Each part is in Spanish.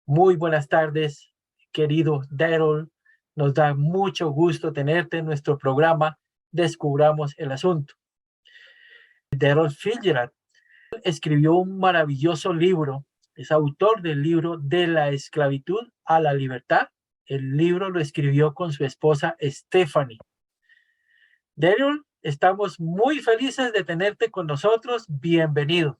Muy buenas tardes, querido Daryl. Nos da mucho gusto tenerte en nuestro programa Descubramos el Asunto. Daryl Fitzgerald escribió un maravilloso libro. Es autor del libro De la esclavitud a la libertad. El libro lo escribió con su esposa Stephanie. Daryl, estamos muy felices de tenerte con nosotros. Bienvenido.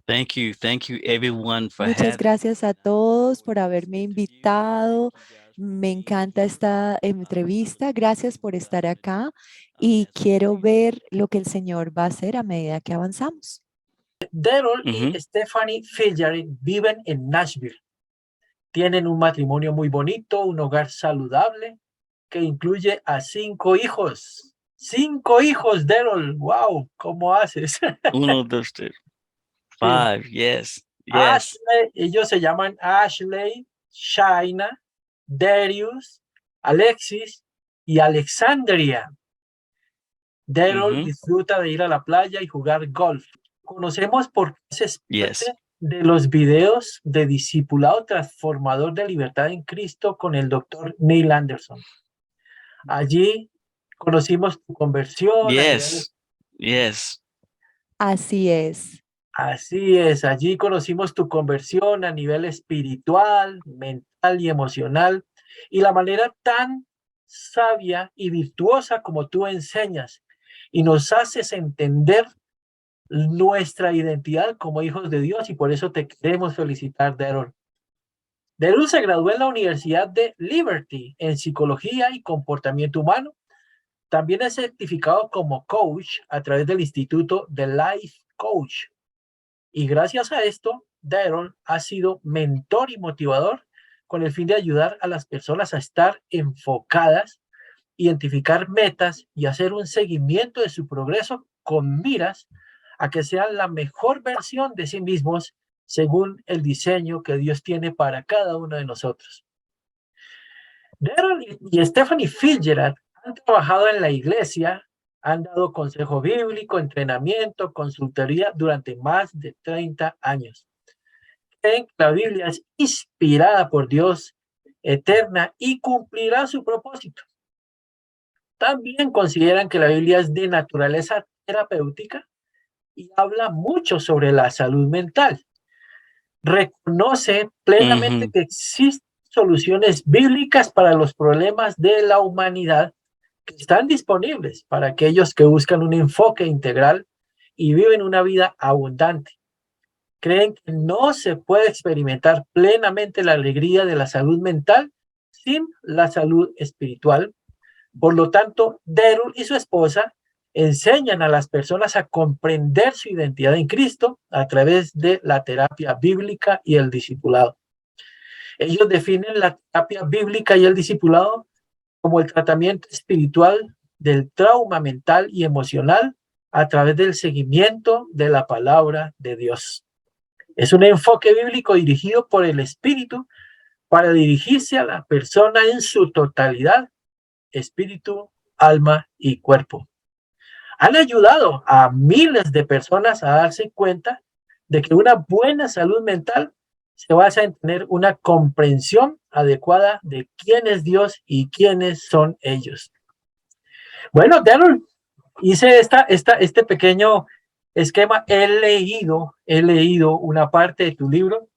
Thank you everyone for Muchas having. gracias a todos por haberme invitado. Me encanta esta entrevista. Gracias por estar acá y quiero ver lo que el Señor va a hacer a medida que avanzamos. Daryl y Mhm. Stephanie Fitzgerald viven en Nashville. Tienen un matrimonio muy bonito, un hogar saludable que incluye a 5 hijos. 5 hijos, Daryl. Wow, ¿cómo haces? Uno, dos, tres, Sí. five. Yes, yes. Ashley, ellos se llaman Ashley, Shaina, Darius, Alexis y Alexandria. Daryl Mhm. disfruta de ir a la playa y jugar golf. Conocemos por qué es Yes. parte de los videos de Discipulado Transformador de Libertad en Cristo con el doctor Neil Anderson. Allí conocimos tu conversión a nivel, Yes. Yes. Así es. así es, allí conocimos tu conversión a nivel espiritual, mental y emocional, y la manera tan sabia y virtuosa como tú enseñas y nos haces entender nuestra identidad como hijos de Dios, y por eso te queremos felicitar, Daryl. Daryl se graduó en la Universidad de Liberty en Psicología y Comportamiento Humano. También es certificado como coach a través del Instituto de Life Coach. Y gracias a esto, Daryl ha sido mentor y motivador con el fin de ayudar a las personas a estar enfocadas, identificar metas y hacer un seguimiento de su progreso con miras a que sean la mejor versión de sí mismos según el diseño que Dios tiene para cada uno de nosotros. Daryl y Stephanie Fitzgerald han trabajado en la iglesia, han dado consejo bíblico, entrenamiento, consultoría durante más de 30 años. Creen que la Biblia es inspirada por Dios, eterna y cumplirá su propósito. También consideran que la Biblia es de naturaleza terapéutica y habla mucho sobre la salud mental. Reconoce plenamente Mhm. que existen soluciones bíblicas para los problemas de la humanidad que están disponibles para aquellos que buscan un enfoque integral y viven una vida abundante. Creen que no se puede experimentar plenamente la alegría de la salud mental sin la salud espiritual. Por lo tanto, Daryl y su esposa enseñan a las personas a comprender su identidad en Cristo a través de la terapia bíblica y el discipulado. Ellos definen la terapia bíblica y el discipulado como el tratamiento espiritual del trauma mental y emocional a través del seguimiento de la palabra de Dios. Es un enfoque bíblico dirigido por el Espíritu para dirigirse a la persona en su totalidad, espíritu, alma y cuerpo. Han ayudado a miles de personas a darse cuenta de que una buena salud mental se basa en tener una comprensión adecuada de quién es Dios y quiénes son ellos. Bueno, Daryl, hice este pequeño esquema. He leído una parte de tu libro,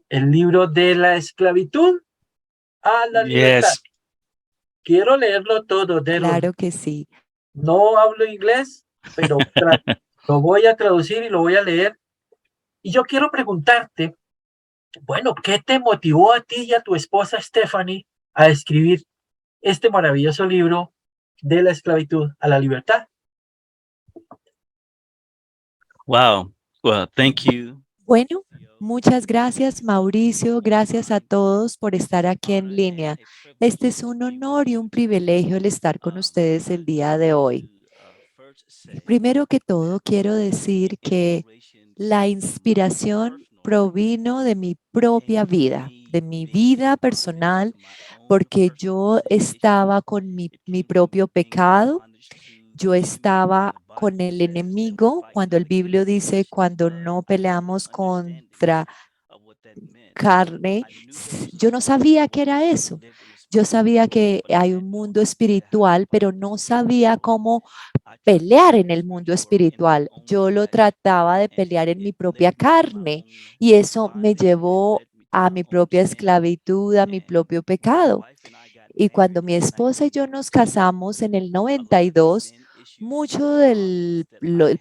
el libro de la esclavitud a la libertad. Yes. Quiero leerlo todo, Daryl. Claro que sí. No hablo inglés, pero lo voy a traducir y lo voy a leer. Y yo quiero preguntarte, bueno, ¿qué te motivó a ti y a tu esposa Stephanie a escribir este maravilloso libro de la esclavitud a la libertad? Wow. Well, thank you. Bueno, muchas gracias, Mauricio. Gracias a todos por estar aquí en línea. Este es un honor y un privilegio el estar con ustedes el día de hoy. Primero que todo, quiero decir que la inspiración provino de mi propia vida, de mi vida personal, porque yo estaba con mi propio pecado, yo estaba con el enemigo, cuando el Biblio dice, cuando no peleamos contra carne, yo no sabía qué era eso. Yo sabía que hay un mundo espiritual, pero no sabía cómo pelear en el mundo espiritual. Yo lo trataba de pelear en mi propia carne y eso me llevó a mi propia esclavitud, a mi propio pecado. Y cuando mi esposa y yo nos casamos en el 92, mucho el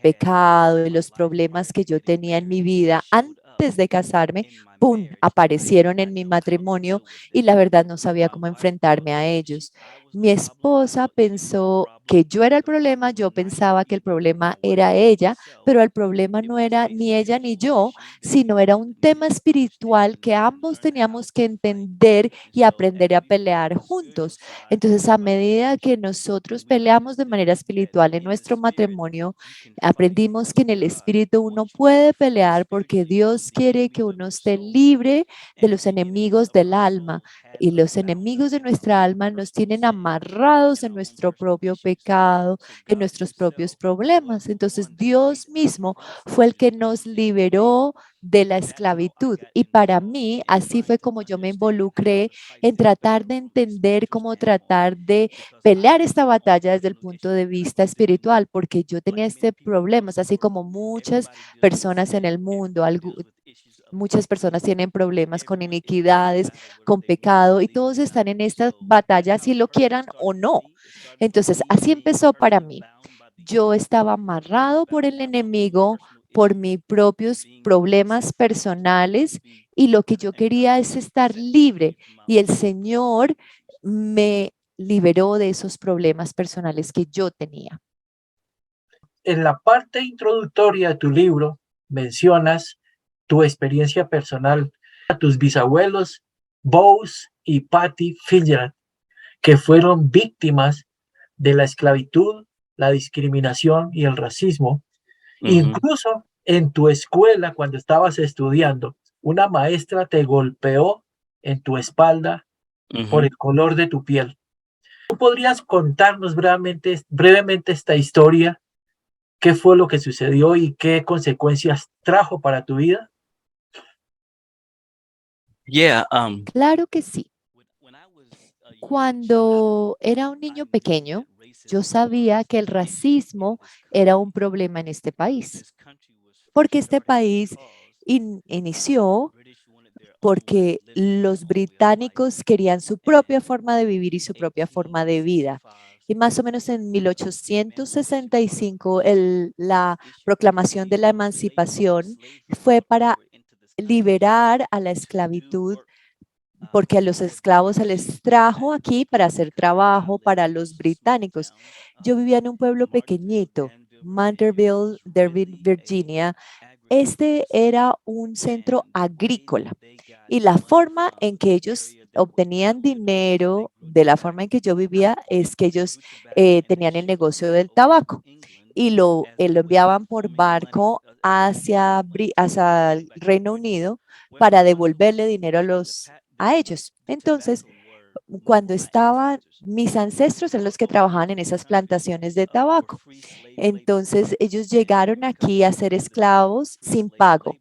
pecado y los problemas que yo tenía en mi vida antes de casarme, ¡pum!, aparecieron en mi matrimonio y la verdad no sabía cómo enfrentarme a ellos. Mi esposa pensó que yo era el problema, yo pensaba que el problema era ella, pero el problema no era ni ella ni yo, sino era un tema espiritual que ambos teníamos que entender y aprender a pelear juntos. Entonces, a medida que nosotros peleamos de manera espiritual en nuestro matrimonio, aprendimos que en el espíritu uno puede pelear porque Dios quiere que uno esté libre de los enemigos del alma. Y los enemigos de nuestra alma nos tienen amarrados en nuestro propio pecado, en nuestros propios problemas. Entonces, Dios mismo fue el que nos liberó de la esclavitud. Y para mí, así fue como yo me involucré en tratar de entender cómo tratar de pelear esta batalla desde el punto de vista espiritual, porque yo tenía este problema, así como muchas personas en el mundo, muchas personas tienen problemas con iniquidades, con pecado, y todos están en esta batalla, si lo quieran o no. Entonces, así empezó para mí. Yo estaba amarrado por el enemigo, por mis propios problemas personales, y lo que yo quería es estar libre. Y el Señor me liberó de esos problemas personales que yo tenía. En la parte introductoria de tu libro mencionas tu experiencia personal a tus bisabuelos Bose y Patty Fitzgerald, que fueron víctimas de la esclavitud, la discriminación y el racismo. Incluso en tu escuela, cuando estabas estudiando, una maestra te golpeó en tu espalda por el color de tu piel. ¿Tú podrías contarnos brevemente esta historia? ¿Qué fue lo que sucedió y qué consecuencias trajo para tu vida? Claro que sí. Cuando era un niño pequeño, yo sabía que el racismo era un problema en este país, porque este país inició porque los británicos querían su propia forma de vivir y su propia forma de vida. Y más o menos en 1865, la proclamación de la emancipación fue para liberar a la esclavitud, porque a los esclavos se les trajo aquí para hacer trabajo para los británicos. Yo vivía en un pueblo pequeñito, Manterville, Virginia. Este era un centro agrícola y la forma en que ellos obtenían dinero, de la forma en que yo vivía, es que ellos tenían el negocio del tabaco y lo enviaban por barco hacia el Reino Unido para devolverle dinero a ellos. Entonces, cuando estaban mis ancestros en los que trabajaban en esas plantaciones de tabaco. Entonces, ellos llegaron aquí a ser esclavos sin pago.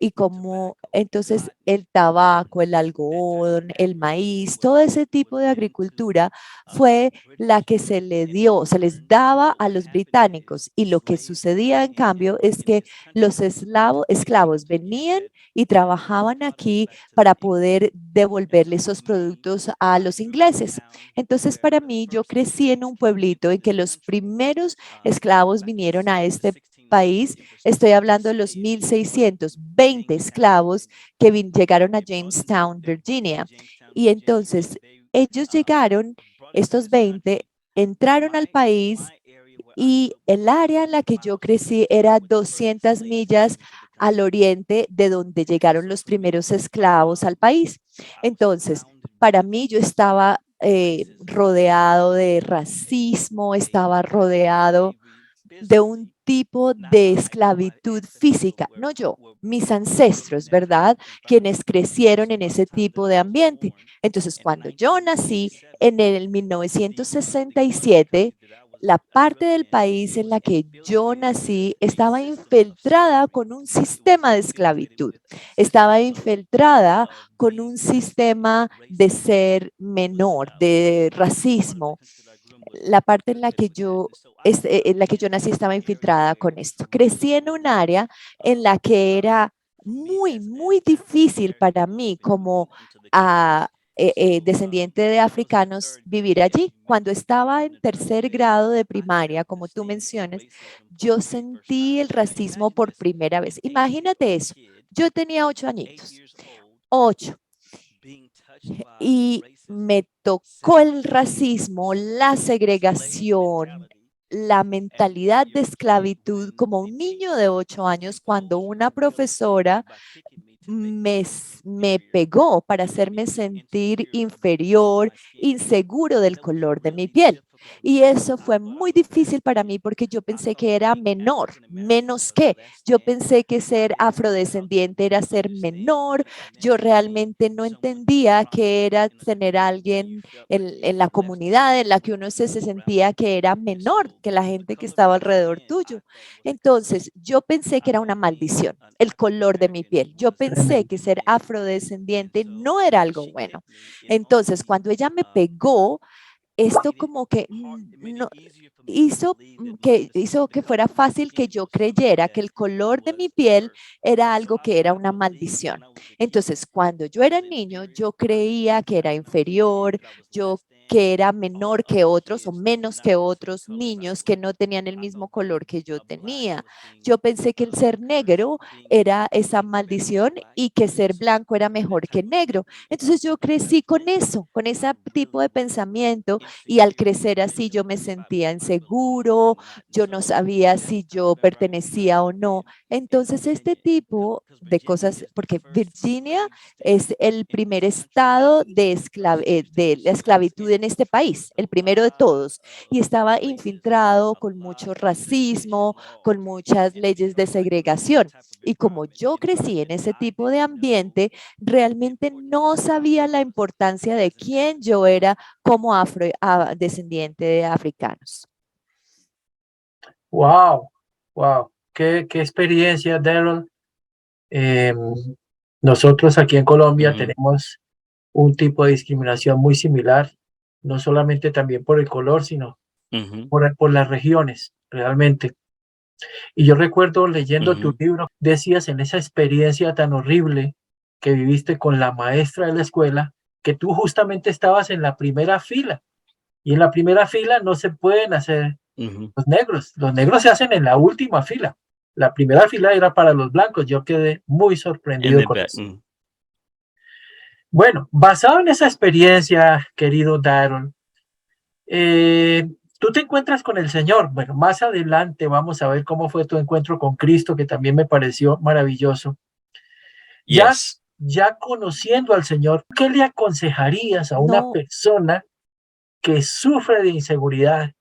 Y como entonces el tabaco, el algodón, el maíz, todo ese tipo de agricultura fue la que se les daba a los británicos. Y lo que sucedía en cambio es que los esclavos venían y trabajaban aquí para poder devolverle esos productos a los ingleses. Entonces, para mí, yo crecí en un pueblito en que los primeros esclavos vinieron a este país. Estoy hablando de los 1620 esclavos que llegaron a Jamestown, Virginia. Y entonces ellos llegaron, estos 20, entraron al país y el área en la que yo crecí era 200 millas al oriente de donde llegaron los primeros esclavos al país. Entonces, para mí yo estaba rodeado de racismo, estaba rodeado de un tipo de esclavitud física, no yo, mis ancestros, ¿verdad? Quienes crecieron en ese tipo de ambiente. Entonces, cuando yo nací en el 1967, la parte del país en la que yo nací estaba infiltrada con un sistema de esclavitud, estaba infiltrada con un sistema de ser menor, de racismo. La parte en la que yo nací estaba infiltrada con esto. Crecí en un área en la que era muy difícil para mí como descendiente de africanos vivir allí. Cuando estaba en tercer grado de primaria, como tú mencionas, yo sentí el racismo por primera vez. Imagínate eso. Yo tenía 8 añitos, 8, y me tocó el racismo, la segregación, la mentalidad de esclavitud como un niño de 8 años cuando una profesora me pegó para hacerme sentir inferior, inseguro del color de mi piel. Y eso fue muy difícil para mí porque yo pensé que era menor, menos que. Yo pensé que ser afrodescendiente era ser menor. Yo realmente no entendía que era tener a alguien en la comunidad en la que uno se sentía que era menor que la gente que estaba alrededor tuyo. Entonces, yo pensé que era una maldición, el color de mi piel. Yo pensé que ser afrodescendiente no era algo bueno. Entonces, cuando ella me pegó, esto como que no, hizo que fuera fácil que yo creyera que el color de mi piel era algo que era una maldición. Entonces, cuando yo era niño, yo creía que era inferior, yo que era menor que otros o menos que otros niños que no tenían el mismo color que yo tenía. Yo pensé que el ser negro era esa maldición y que ser blanco era mejor que negro. Entonces yo crecí con eso, con ese tipo de pensamiento y al crecer así yo me sentía inseguro, yo no sabía si yo pertenecía o no. Entonces este tipo de cosas, porque Virginia es el primer estado de la esclavitud en este país, el primero de todos, y estaba infiltrado con mucho racismo, con muchas leyes de segregación. Y como yo crecí en ese tipo de ambiente, realmente no sabía la importancia de quién yo era como descendiente de africanos. Wow, wow, qué experiencia, Daryl. Em, Nosotros aquí en Colombia tenemos un tipo de discriminación muy similar, no solamente también por el color, sino por las regiones, realmente. Y yo recuerdo leyendo tu libro, decías en esa experiencia tan horrible que viviste con la maestra de la escuela, que tú justamente estabas en la primera fila, y en la primera fila no se pueden hacer los negros se hacen en la última fila. La primera fila era para los blancos, yo quedé muy sorprendido con eso. Bueno, basado en esa experiencia, querido Daron, tú te encuentras con el Señor. Bueno, más adelante vamos a ver cómo fue tu encuentro con Cristo, que también me pareció maravilloso. Ya conociendo al Señor, ¿qué le aconsejarías a una persona que sufre de inseguridad,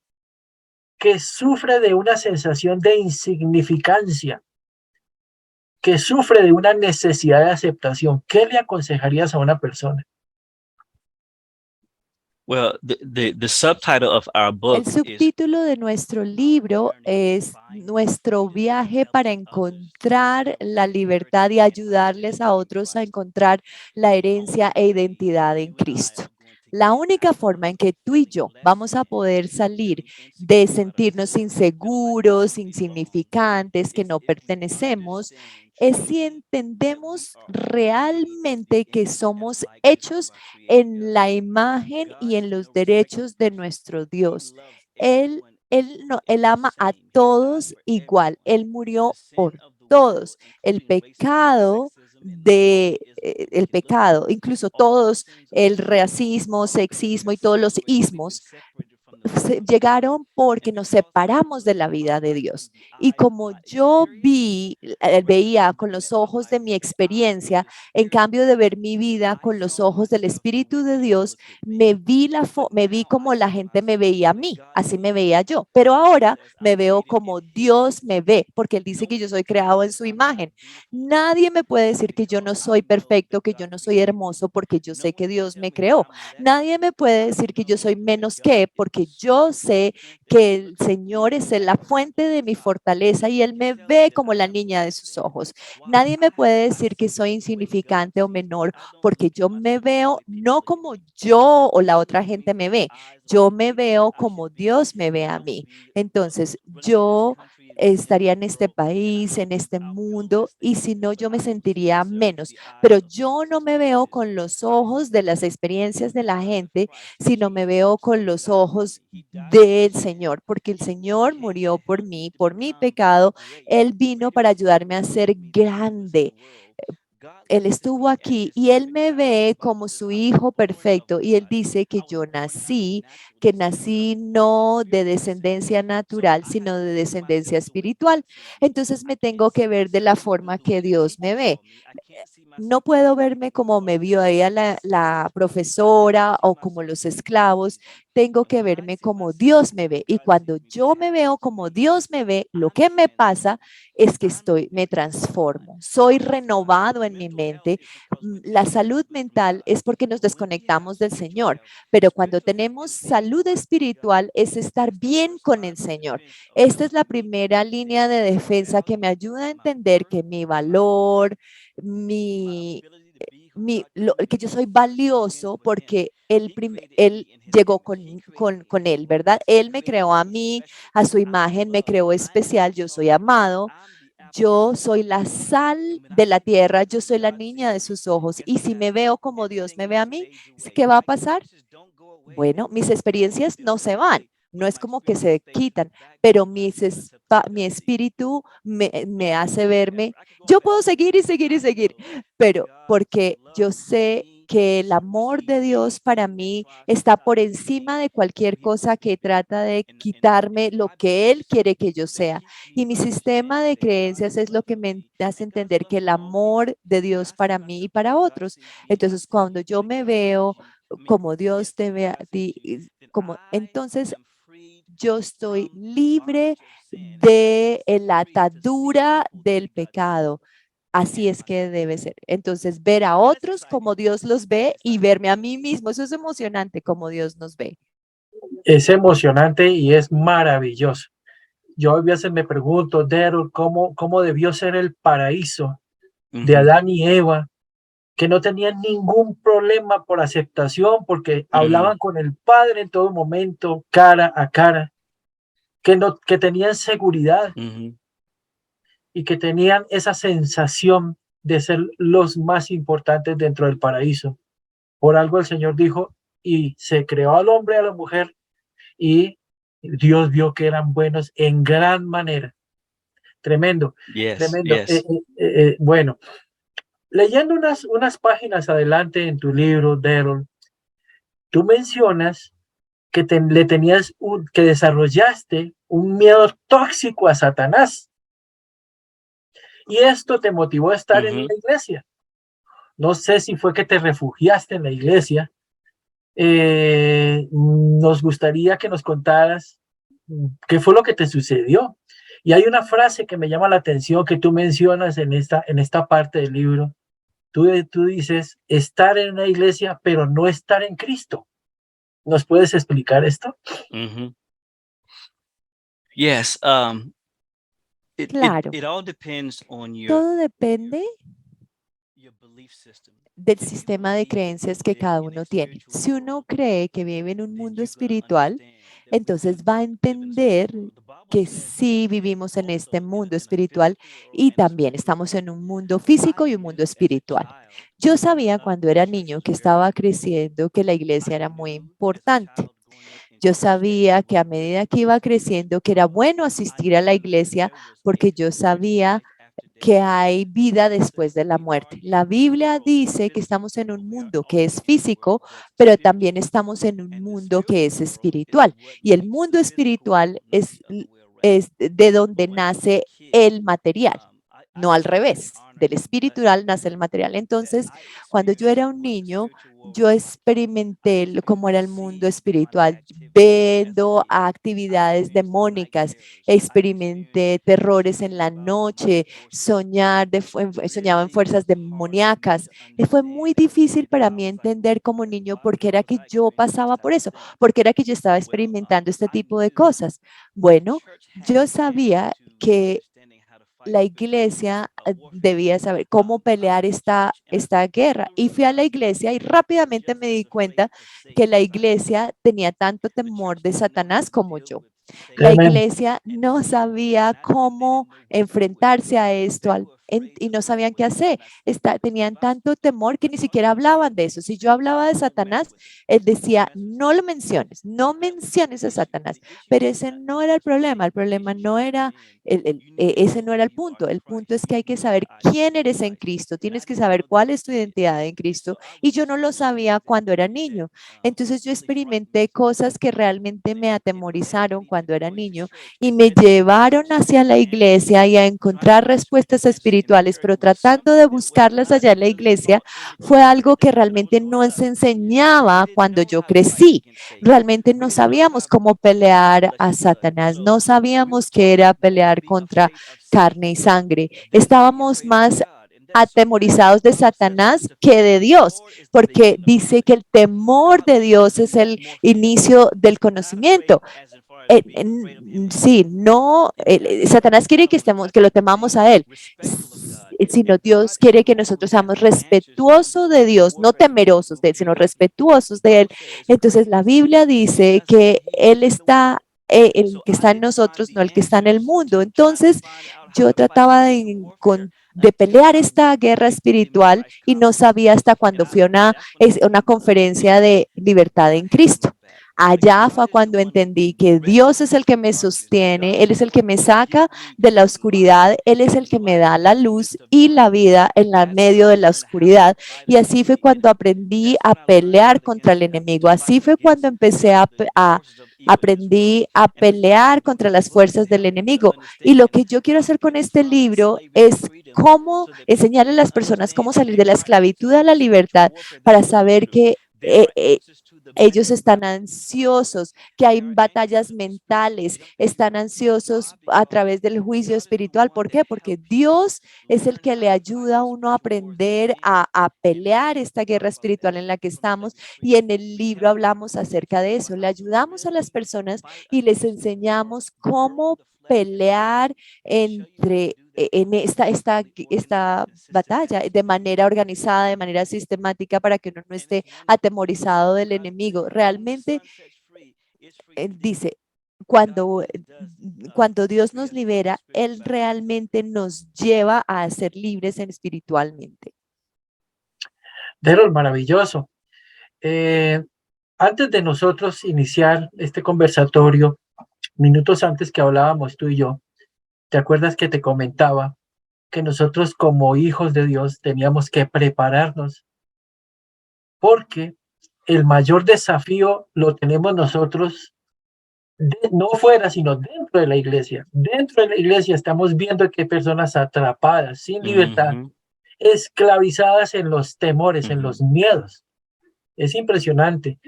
que sufre de una sensación de insignificancia, que sufre de una necesidad de aceptación? ¿Qué le aconsejarías a una persona? El subtítulo de nuestro libro es Nuestro viaje para encontrar la libertad y ayudarles a otros a encontrar la herencia e identidad en Cristo. La única forma en que tú y yo vamos a poder salir de sentirnos inseguros, insignificantes, que no pertenecemos, es si entendemos realmente que somos hechos en la imagen y en los derechos de nuestro Dios. Él ama a todos igual. Él murió por todos. El pecado, incluso todos, el racismo, sexismo y todos los ismos, llegaron porque nos separamos de la vida de Dios. Y como yo veía con los ojos de mi experiencia, en cambio de ver mi vida con los ojos del Espíritu de Dios, me vi como la gente me veía a mí, así me veía yo. Pero ahora me veo como Dios me ve, porque Él dice que yo soy creado en su imagen. Nadie me puede decir que yo no soy perfecto, que yo no soy hermoso, porque yo sé que Dios me creó. Nadie me puede decir que yo soy menos que, porque yo sé que el Señor es la fuente de mi fortaleza y Él me ve como la niña de sus ojos. Nadie me puede decir que soy insignificante o menor porque yo me veo no como yo o la otra gente me ve, yo me veo como Dios me ve a mí. Entonces, yo estaría en este país, en este mundo, y si no, yo me sentiría menos. Pero yo no me veo con los ojos de las experiencias de la gente, sino me veo con los ojos del Señor, porque el Señor murió por mí, por mi pecado. Él vino para ayudarme a ser grande. Él estuvo aquí y Él me ve como su hijo perfecto y Él dice que nací no de descendencia natural, sino de descendencia espiritual. Entonces me tengo que ver de la forma que Dios me ve. No puedo verme como me vio ella la profesora o como los esclavos, tengo que verme como Dios me ve. Y cuando yo me veo como Dios me ve, lo que me pasa es que me transformo, soy renovado en mi mente. La salud mental es porque nos desconectamos del Señor, pero cuando tenemos salud espiritual es estar bien con el Señor. Esta es la primera línea de defensa que me ayuda a entender que mi valor, mi, que yo soy valioso porque él llegó con él, ¿verdad? Él me creó a mí, a su imagen, me creó especial, yo soy amado, yo soy la sal de la tierra, yo soy la niña de sus ojos. Y si me veo como Dios me ve a mí, ¿qué va a pasar? Bueno, mis experiencias no se van, no es como que se quitan, pero mi espíritu me hace verme, yo puedo seguir y seguir y seguir, pero porque yo sé que el amor de Dios para mí está por encima de cualquier cosa que trata de quitarme lo que Él quiere que yo sea. Y mi sistema de creencias es lo que me hace entender que el amor de Dios para mí y para otros. Entonces, cuando yo me veo como Dios te ve a ti, como entonces yo estoy libre de la atadura del pecado. Así es que debe ser. Entonces, ver a otros como Dios los ve y verme a mí mismo, eso es emocionante como Dios nos ve. Es emocionante y es maravilloso. Yo a veces me pregunto, Daryl, ¿cómo debió ser el paraíso de Adán y Eva, que no tenían ningún problema por aceptación, porque hablaban con el Padre en todo momento, cara a cara, que tenían seguridad y que tenían esa sensación de ser los más importantes dentro del paraíso. Por algo el Señor dijo, y se creó al hombre y a la mujer, y Dios vio que eran buenos en gran manera. Tremendo, tremendo. Bueno, leyendo unas páginas adelante en tu libro, Daryl, tú mencionas que que desarrollaste un miedo tóxico a Satanás. Y esto te motivó a estar en la iglesia. No sé si fue que te refugiaste en la iglesia. Nos gustaría que nos contaras qué fue lo que te sucedió. Y hay una frase que me llama la atención que tú mencionas en esta parte del libro. Tú dices, estar en una iglesia, pero no estar en Cristo. ¿Nos puedes explicar esto? Yes. Claro, todo depende del sistema de creencias que cada uno tiene. Si uno cree que vive en un mundo espiritual, entonces va a entender que sí vivimos en este mundo espiritual y también estamos en un mundo físico y un mundo espiritual. Yo sabía cuando era niño que estaba creciendo que la iglesia era muy importante. Yo sabía que a medida que iba creciendo que era bueno asistir a la iglesia porque yo sabía que hay vida después de la muerte. La Biblia dice que estamos en un mundo que es físico, pero también estamos en un mundo que es espiritual. Y el mundo espiritual es de donde nace el material. no al revés. Del espiritual nace el material. Entonces, cuando yo era un niño, yo experimenté cómo era el mundo espiritual, viendo actividades demónicas, experimenté terrores en la noche, soñaba en fuerzas demoníacas. Y fue muy difícil para mí entender como niño por qué era que yo pasaba por eso, por qué era que yo estaba experimentando este tipo de cosas. Bueno, yo sabía que la iglesia debía saber cómo pelear esta guerra. Y fui a la iglesia y rápidamente me di cuenta que la iglesia tenía tanto temor de Satanás como yo. La Tremendo. iglesia no sabía cómo enfrentarse a esto y no sabían qué hacer. Tenían tanto temor que ni siquiera hablaban de eso. Si yo hablaba de Satanás, él decía, no lo menciones, no menciones a Satanás. Pero ese no era el problema no era, ese no era el punto. El punto es que hay que saber quién eres en Cristo, tienes que saber cuál es tu identidad en Cristo. Y yo no lo sabía cuando era niño. Entonces yo experimenté cosas que realmente me atemorizaron cuando era niño y me llevaron hacia la iglesia y a encontrar respuestas espirituales, pero tratando de buscarlas allá en la iglesia fue algo que realmente no se enseñaba cuando yo crecí. Realmente no sabíamos cómo pelear a Satanás, no sabíamos qué era pelear contra carne y sangre. Estábamos más atemorizados de Satanás que de Dios, porque dice que el temor de Dios es el inicio del conocimiento. Sí, no, Satanás quiere que que lo temamos a él, sino Dios quiere que nosotros seamos respetuosos de Dios, no temerosos de él, sino respetuosos de él. Entonces la Biblia dice que él está, el que está en nosotros, no el que está en el mundo. Entonces yo trataba de pelear esta guerra espiritual y no sabía hasta cuando fui a una conferencia de libertad en Cristo. Allá fue cuando entendí que Dios es el que me sostiene, Él es el que me saca de la oscuridad, Él es el que me da la luz y la vida en la medio de la oscuridad. Y así fue cuando aprendí a pelear contra el enemigo. Así fue cuando aprendí a pelear contra las fuerzas del enemigo. Y lo que yo quiero hacer con este libro es cómo enseñarle a las personas cómo salir de la esclavitud a la libertad para saber que ellos están ansiosos, que hay batallas mentales, están ansiosos a través del juicio espiritual. ¿Por qué? Porque Dios es el que le ayuda a uno a aprender a pelear esta guerra espiritual en la que estamos. Y en el libro hablamos acerca de eso. Le ayudamos a las personas y les enseñamos cómo pelear en esta batalla de manera organizada, de manera sistemática, para que uno no esté atemorizado del enemigo. Realmente dice, cuando, cuando Dios nos libera, Él realmente nos lleva a ser libres espiritualmente. Daryl, maravilloso. Antes de nosotros iniciar este conversatorio, minutos antes que hablábamos tú y yo, ¿te acuerdas que te comentaba que nosotros como hijos de Dios teníamos que prepararnos? Porque el mayor desafío lo tenemos nosotros no fuera, sino dentro de la iglesia. Dentro de la iglesia estamos viendo que hay personas atrapadas, sin libertad, esclavizadas en los temores, en los miedos. Es impresionante.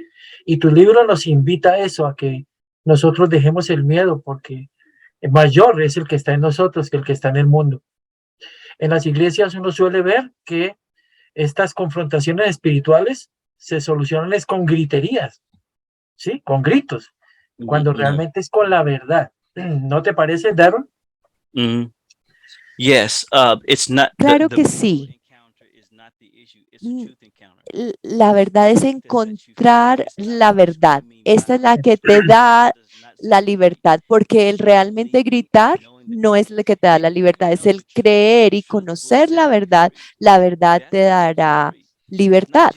Y tu libro nos invita a eso, a que nosotros dejemos el miedo, porque el mayor es el que está en nosotros que el que está en el mundo. En las iglesias uno suele ver que estas confrontaciones espirituales se solucionan es con griterías, ¿sí? Con gritos, cuando realmente es con la verdad. ¿No te parece, Daryl? Yes, it's not. Claro que sí. La verdad es encontrar la verdad. Esta es la que te da la libertad, porque el realmente gritar no es lo que te da la libertad, es el creer y conocer la verdad. La verdad te dará libertad.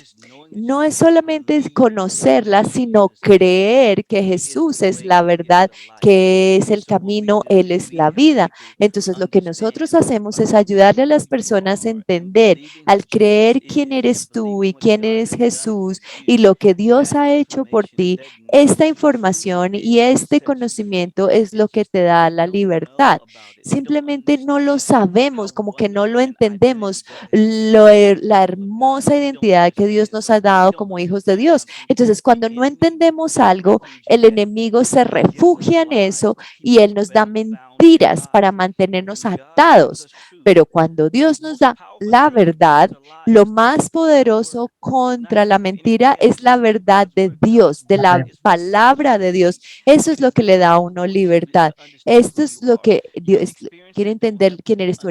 No es solamente conocerla, sino creer que Jesús es la verdad, que es el camino, Él es la vida. Entonces, lo que nosotros hacemos es ayudarle a las personas a entender, al creer quién eres tú y quién eres Jesús y lo que Dios ha hecho por ti, esta información y este conocimiento es lo que te da la libertad. Simplemente no lo sabemos, como que no lo entendemos, la hermosa identidad que Dios nos ha dado como hijos de Dios. Entonces, cuando no entendemos algo, el enemigo se refugia en eso y él nos da mentiras para mantenernos atados. Pero cuando Dios nos da la verdad, lo más poderoso contra la mentira es la verdad de Dios, de la palabra de Dios. Eso es lo que le da a uno libertad. Esto es lo que Dios quiere entender quién eres tú.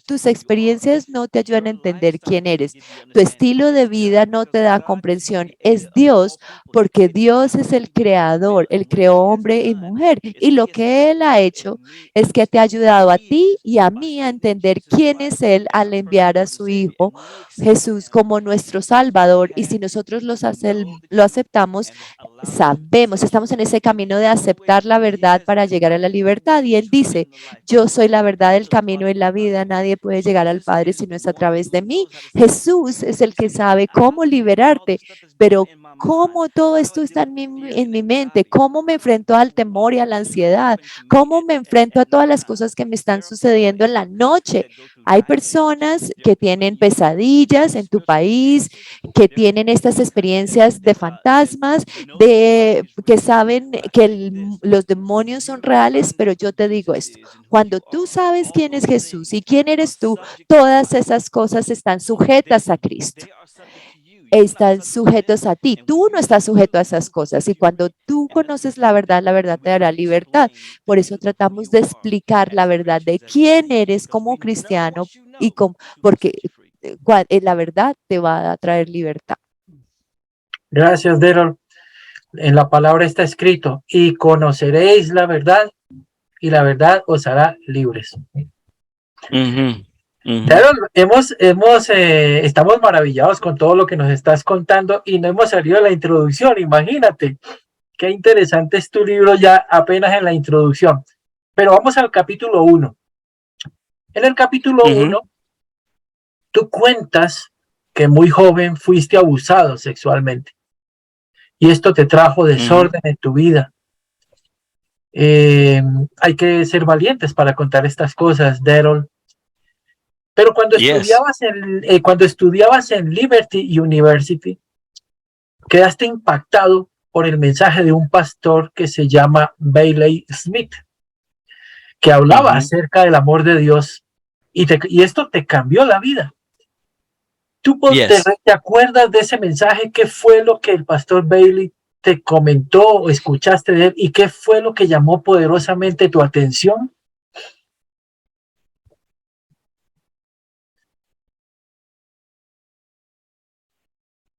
Tus experiencias no te ayudan a entender quién eres. Tu estilo de vida no te da comprensión. Es Dios, porque Dios es el creador. Él creó hombre y mujer. Y lo que Él ha hecho es que te ha ayudado a ti y a mí a entender quién es Él al enviar a su Hijo Jesús como nuestro Salvador. Y si nosotros lo aceptamos, sabemos, estamos en ese camino de aceptar la verdad para llegar a la libertad. Y Él dice, yo soy la verdad, el camino y la vida. Nadie puede llegar al Padre si no es a través de mí. Jesús es el que sabe cómo liberarte, pero cómo todo esto está en mi mente, cómo me enfrento al temor y a la ansiedad, cómo me enfrento a todas las cosas que me están sucediendo en la noche. Hay personas que tienen pesadillas en tu país, que tienen estas experiencias de fantasmas, que saben que los demonios son reales, pero yo te digo esto, cuando tú sabes quién es Jesús y quién eres tú, todas esas cosas están sujetas a Cristo. Están sujetos a ti. Tú no estás sujeto a esas cosas. Y cuando tú conoces la verdad te dará libertad. Por eso tratamos de explicar la verdad de quién eres como cristiano y porque la verdad te va a traer libertad. Gracias, Daryl. En la palabra está escrito, y conoceréis la verdad, y la verdad os hará libres. Daryl, estamos maravillados con todo lo que nos estás contando y no hemos salido de la introducción. Imagínate, qué interesante es tu libro ya apenas en la introducción. Pero vamos al capítulo 1. En el capítulo 1, tú cuentas que muy joven fuiste abusado sexualmente. Y esto te trajo desorden en tu vida. Hay que ser valientes para contar estas cosas, Daryl. Pero cuando estudiabas en Liberty University, quedaste impactado por el mensaje de un pastor que se llama Bailey Smith, que hablaba acerca del amor de Dios, y esto te cambió la vida. ¿Tú te acuerdas de ese mensaje? ¿Qué fue lo que el pastor Bailey te comentó o escuchaste de él? ¿Y qué fue lo que llamó poderosamente tu atención?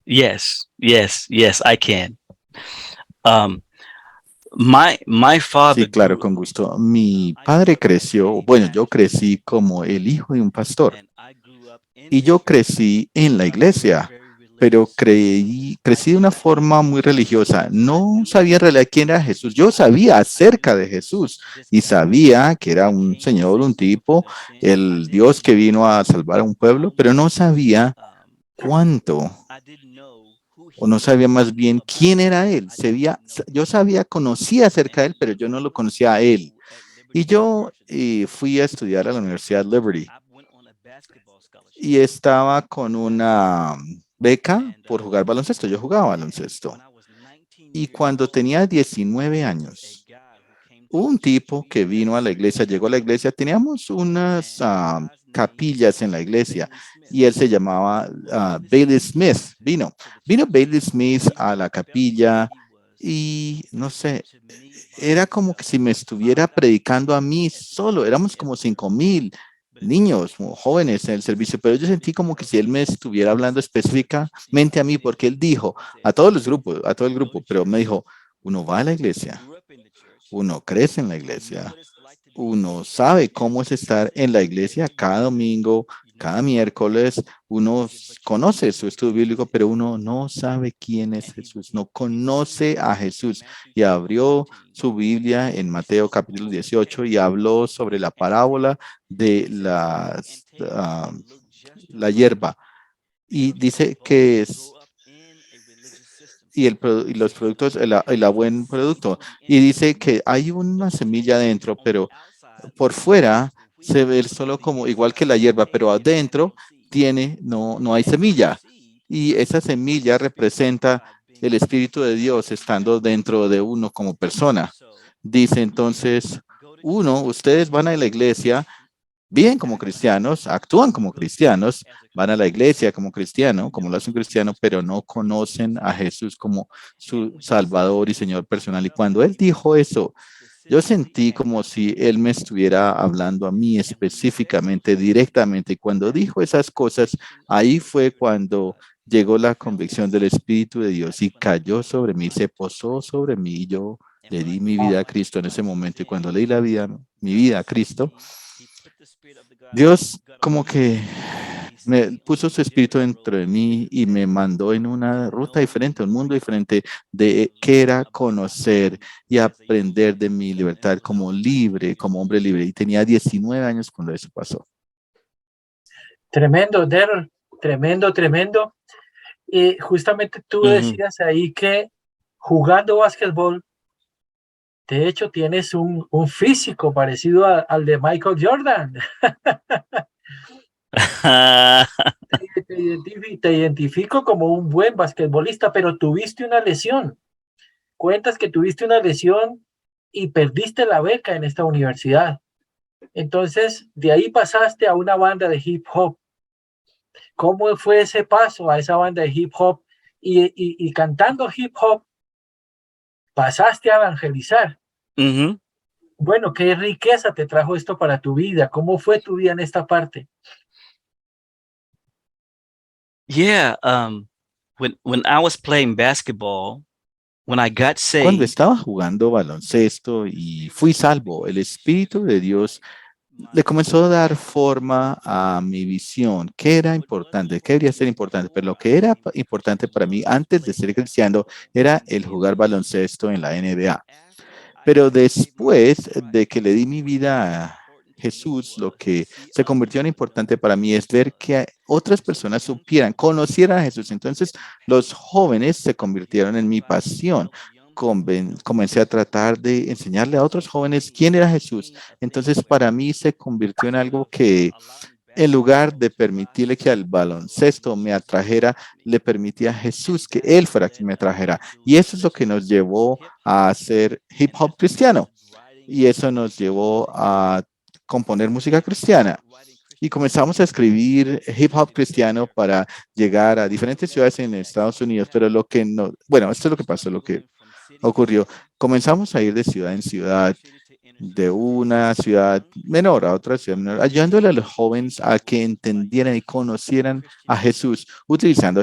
Yes, I can. My father. Sí, claro, con gusto. Mi padre creció, bueno, yo crecí como el hijo de un pastor y yo crecí en la iglesia, pero crecí de una forma muy religiosa. No sabía en realidad quién era Jesús. Yo sabía acerca de Jesús y sabía que era un señor, un tipo, el Dios que vino a salvar a un pueblo, pero no sabía cuánto, o no sabía más bien quién era él. Yo conocía acerca de él, pero yo no lo conocía a él. Y yo fui a estudiar a la Universidad Liberty y estaba con una beca por jugar baloncesto. Yo jugaba baloncesto. Y cuando tenía 19 años, hubo un tipo que vino a la iglesia, llegó a la iglesia, teníamos unas capillas en la iglesia y él se llamaba Bailey Smith. Vino Bailey Smith a la capilla y no sé, era como que si me estuviera predicando a mí solo. Éramos como 5,000 niños, jóvenes en el servicio, pero yo sentí como que si él me estuviera hablando específicamente a mí, porque él dijo a todos los grupos, a todo el grupo, pero me dijo, uno va a la iglesia, uno crece en la iglesia, uno sabe cómo es estar en la iglesia cada domingo, cada miércoles uno conoce su estudio bíblico, pero uno no sabe quién es Jesús, no conoce a Jesús. Y abrió su Biblia en Mateo capítulo 18 y habló sobre la parábola de la hierba. Y dice que es y los productos, el buen producto. Y dice que hay una semilla adentro, pero por fuera se ve solo como igual que la hierba, pero adentro no hay semilla. Y esa semilla representa el Espíritu de Dios estando dentro de uno como persona. Dice entonces, ustedes van a la iglesia, viven como cristianos, actúan como cristianos, van a la iglesia como cristiano, como lo hace un cristiano, pero no conocen a Jesús como su Salvador y Señor personal. Y cuando él dijo eso, yo sentí como si él me estuviera hablando a mí específicamente, directamente. Y cuando dijo esas cosas, ahí fue cuando llegó la convicción del Espíritu de Dios y cayó sobre mí, se posó sobre mí y yo le di mi vida a Cristo en ese momento. Y cuando le di mi vida a Cristo, Dios como que me puso su espíritu dentro de mí y me mandó en una ruta diferente, un mundo diferente de que era conocer y aprender de mi libertad como libre, como hombre libre. Y tenía 19 años cuando eso pasó. Tremendo, Daryl, tremendo, tremendo. Y justamente tú decías ahí que jugando básquetbol, de hecho, tienes un físico parecido al de Michael Jordan. Te identifico como un buen basquetbolista, pero tuviste una lesión. Cuentas que tuviste una lesión y perdiste la beca en esta universidad. Entonces, de ahí pasaste a una banda de hip hop. ¿Cómo fue ese paso a esa banda de hip hop? Y cantando hip hop, pasaste a evangelizar. Bueno, ¿qué riqueza te trajo esto para tu vida? ¿Cómo fue tu vida en esta parte? Yeah, when I was playing basketball, when I got Cuando saved, estaba jugando baloncesto y fui salvo, el Espíritu de Dios le comenzó a dar forma a mi visión. ¿Qué era importante? ¿Qué debería ser importante? Pero lo que era importante para mí antes de ser cristiano era el jugar baloncesto en la NBA. Pero después de que le di mi vida a Jesús, lo que se convirtió en importante para mí es ver que otras personas supieran, conocieran a Jesús. Entonces, los jóvenes se convirtieron en mi pasión. Comencé a tratar de enseñarle a otros jóvenes quién era Jesús. Entonces, para mí se convirtió en algo que, en lugar de permitirle que al baloncesto me atrajera, le permitía a Jesús que Él fuera quien me atrajera. Y eso es lo que nos llevó a hacer hip hop cristiano. Y eso nos llevó a componer música cristiana. Y comenzamos a escribir hip hop cristiano para llegar a diferentes ciudades en Estados Unidos. Pero bueno, esto es lo que pasó, lo que ocurrió. Comenzamos a ir de ciudad en ciudad, de una ciudad menor a otra ciudad menor, ayudándole a los jóvenes a que entendieran y conocieran a Jesús utilizando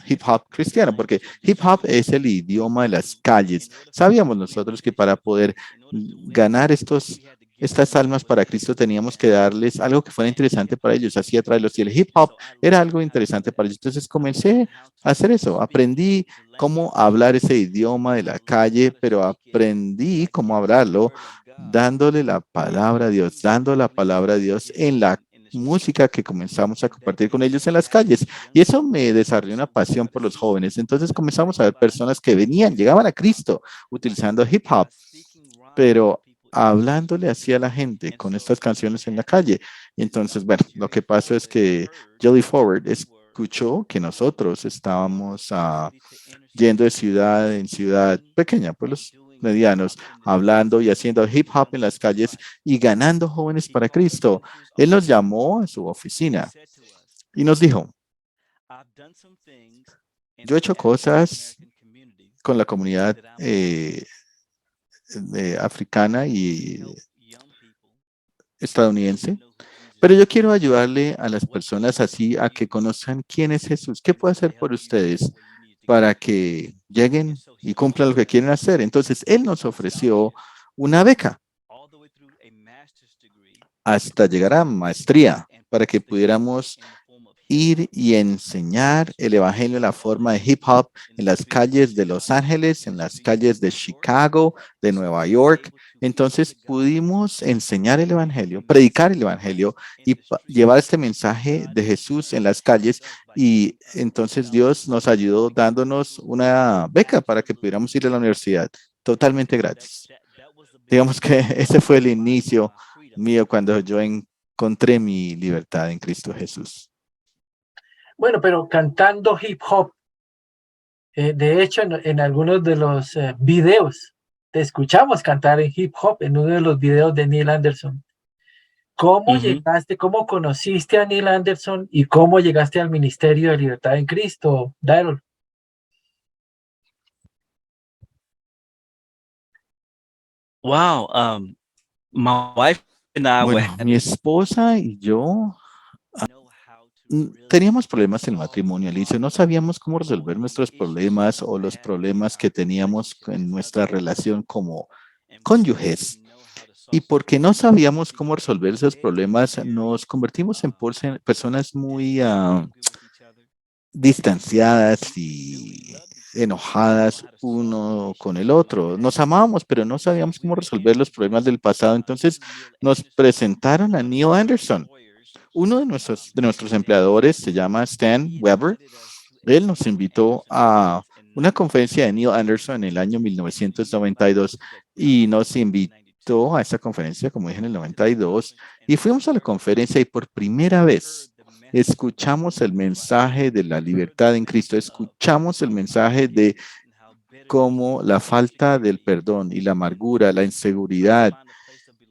hip hop cristiano, porque hip hop es el idioma de las calles. Sabíamos nosotros que para poder ganar estas almas para Cristo teníamos que darles algo que fuera interesante para ellos, así atraerlos. Y el hip hop era algo interesante para ellos. Entonces comencé a hacer eso. Aprendí cómo hablar ese idioma de la calle, pero aprendí cómo hablarlo dándole la palabra a Dios, dando la palabra a Dios en la música que comenzamos a compartir con ellos en las calles. Y eso me desarrolló una pasión por los jóvenes. Entonces comenzamos a ver personas que llegaban a Cristo utilizando hip hop, pero hablándole así a la gente con estas canciones en la calle. Y entonces, bueno, lo que pasó es que Jelly Forward escuchó que nosotros estábamos yendo de ciudad en ciudad pequeña, pueblos medianos, hablando y haciendo hip hop en las calles y ganando jóvenes para Cristo. Él nos llamó a su oficina y nos dijo, yo he hecho cosas con la comunidad africana y estadounidense, pero yo quiero ayudarle a las personas así a que conozcan quién es Jesús. ¿Qué puedo hacer por ustedes para que lleguen y cumplan lo que quieren hacer? Entonces, él nos ofreció una beca hasta llegar a maestría. para que pudiéramos ir y enseñar el evangelio en la forma de hip hop en las calles de Los Ángeles, en las calles de Chicago, de Nueva York. Entonces pudimos enseñar el evangelio, predicar el evangelio y llevar este mensaje de Jesús en las calles. Y entonces Dios nos ayudó dándonos una beca para que pudiéramos ir a la universidad totalmente gratis. Digamos que ese fue el inicio mío cuando yo encontré mi libertad en Cristo Jesús. Bueno, pero cantando hip hop. De hecho, en algunos de los videos, te escuchamos cantar en hip hop en uno de los videos de Neil Anderson. ¿Cómo llegaste, cómo conociste a Neil Anderson y cómo llegaste al Ministerio de Libertad en Cristo, Daryl? Wow, my wife and I were Bueno, mi esposa y yo teníamos problemas en el matrimonio, Alicia. No sabíamos cómo resolver nuestros problemas o los problemas que teníamos en nuestra relación como cónyuges. Y porque no sabíamos cómo resolver esos problemas, nos convertimos en personas muy distanciadas y enojadas uno con el otro. Nos amábamos, pero no sabíamos cómo resolver los problemas del pasado. Entonces nos presentaron a Neil Anderson. Uno de nuestros empleadores se llama Stan Weber. Él nos invitó a una conferencia de Neil Anderson en el año 1992 y nos invitó a esa conferencia, como dije, en el 92, y fuimos a la conferencia y por primera vez escuchamos el mensaje de la libertad en Cristo, escuchamos el mensaje de cómo la falta del perdón y la amargura, la inseguridad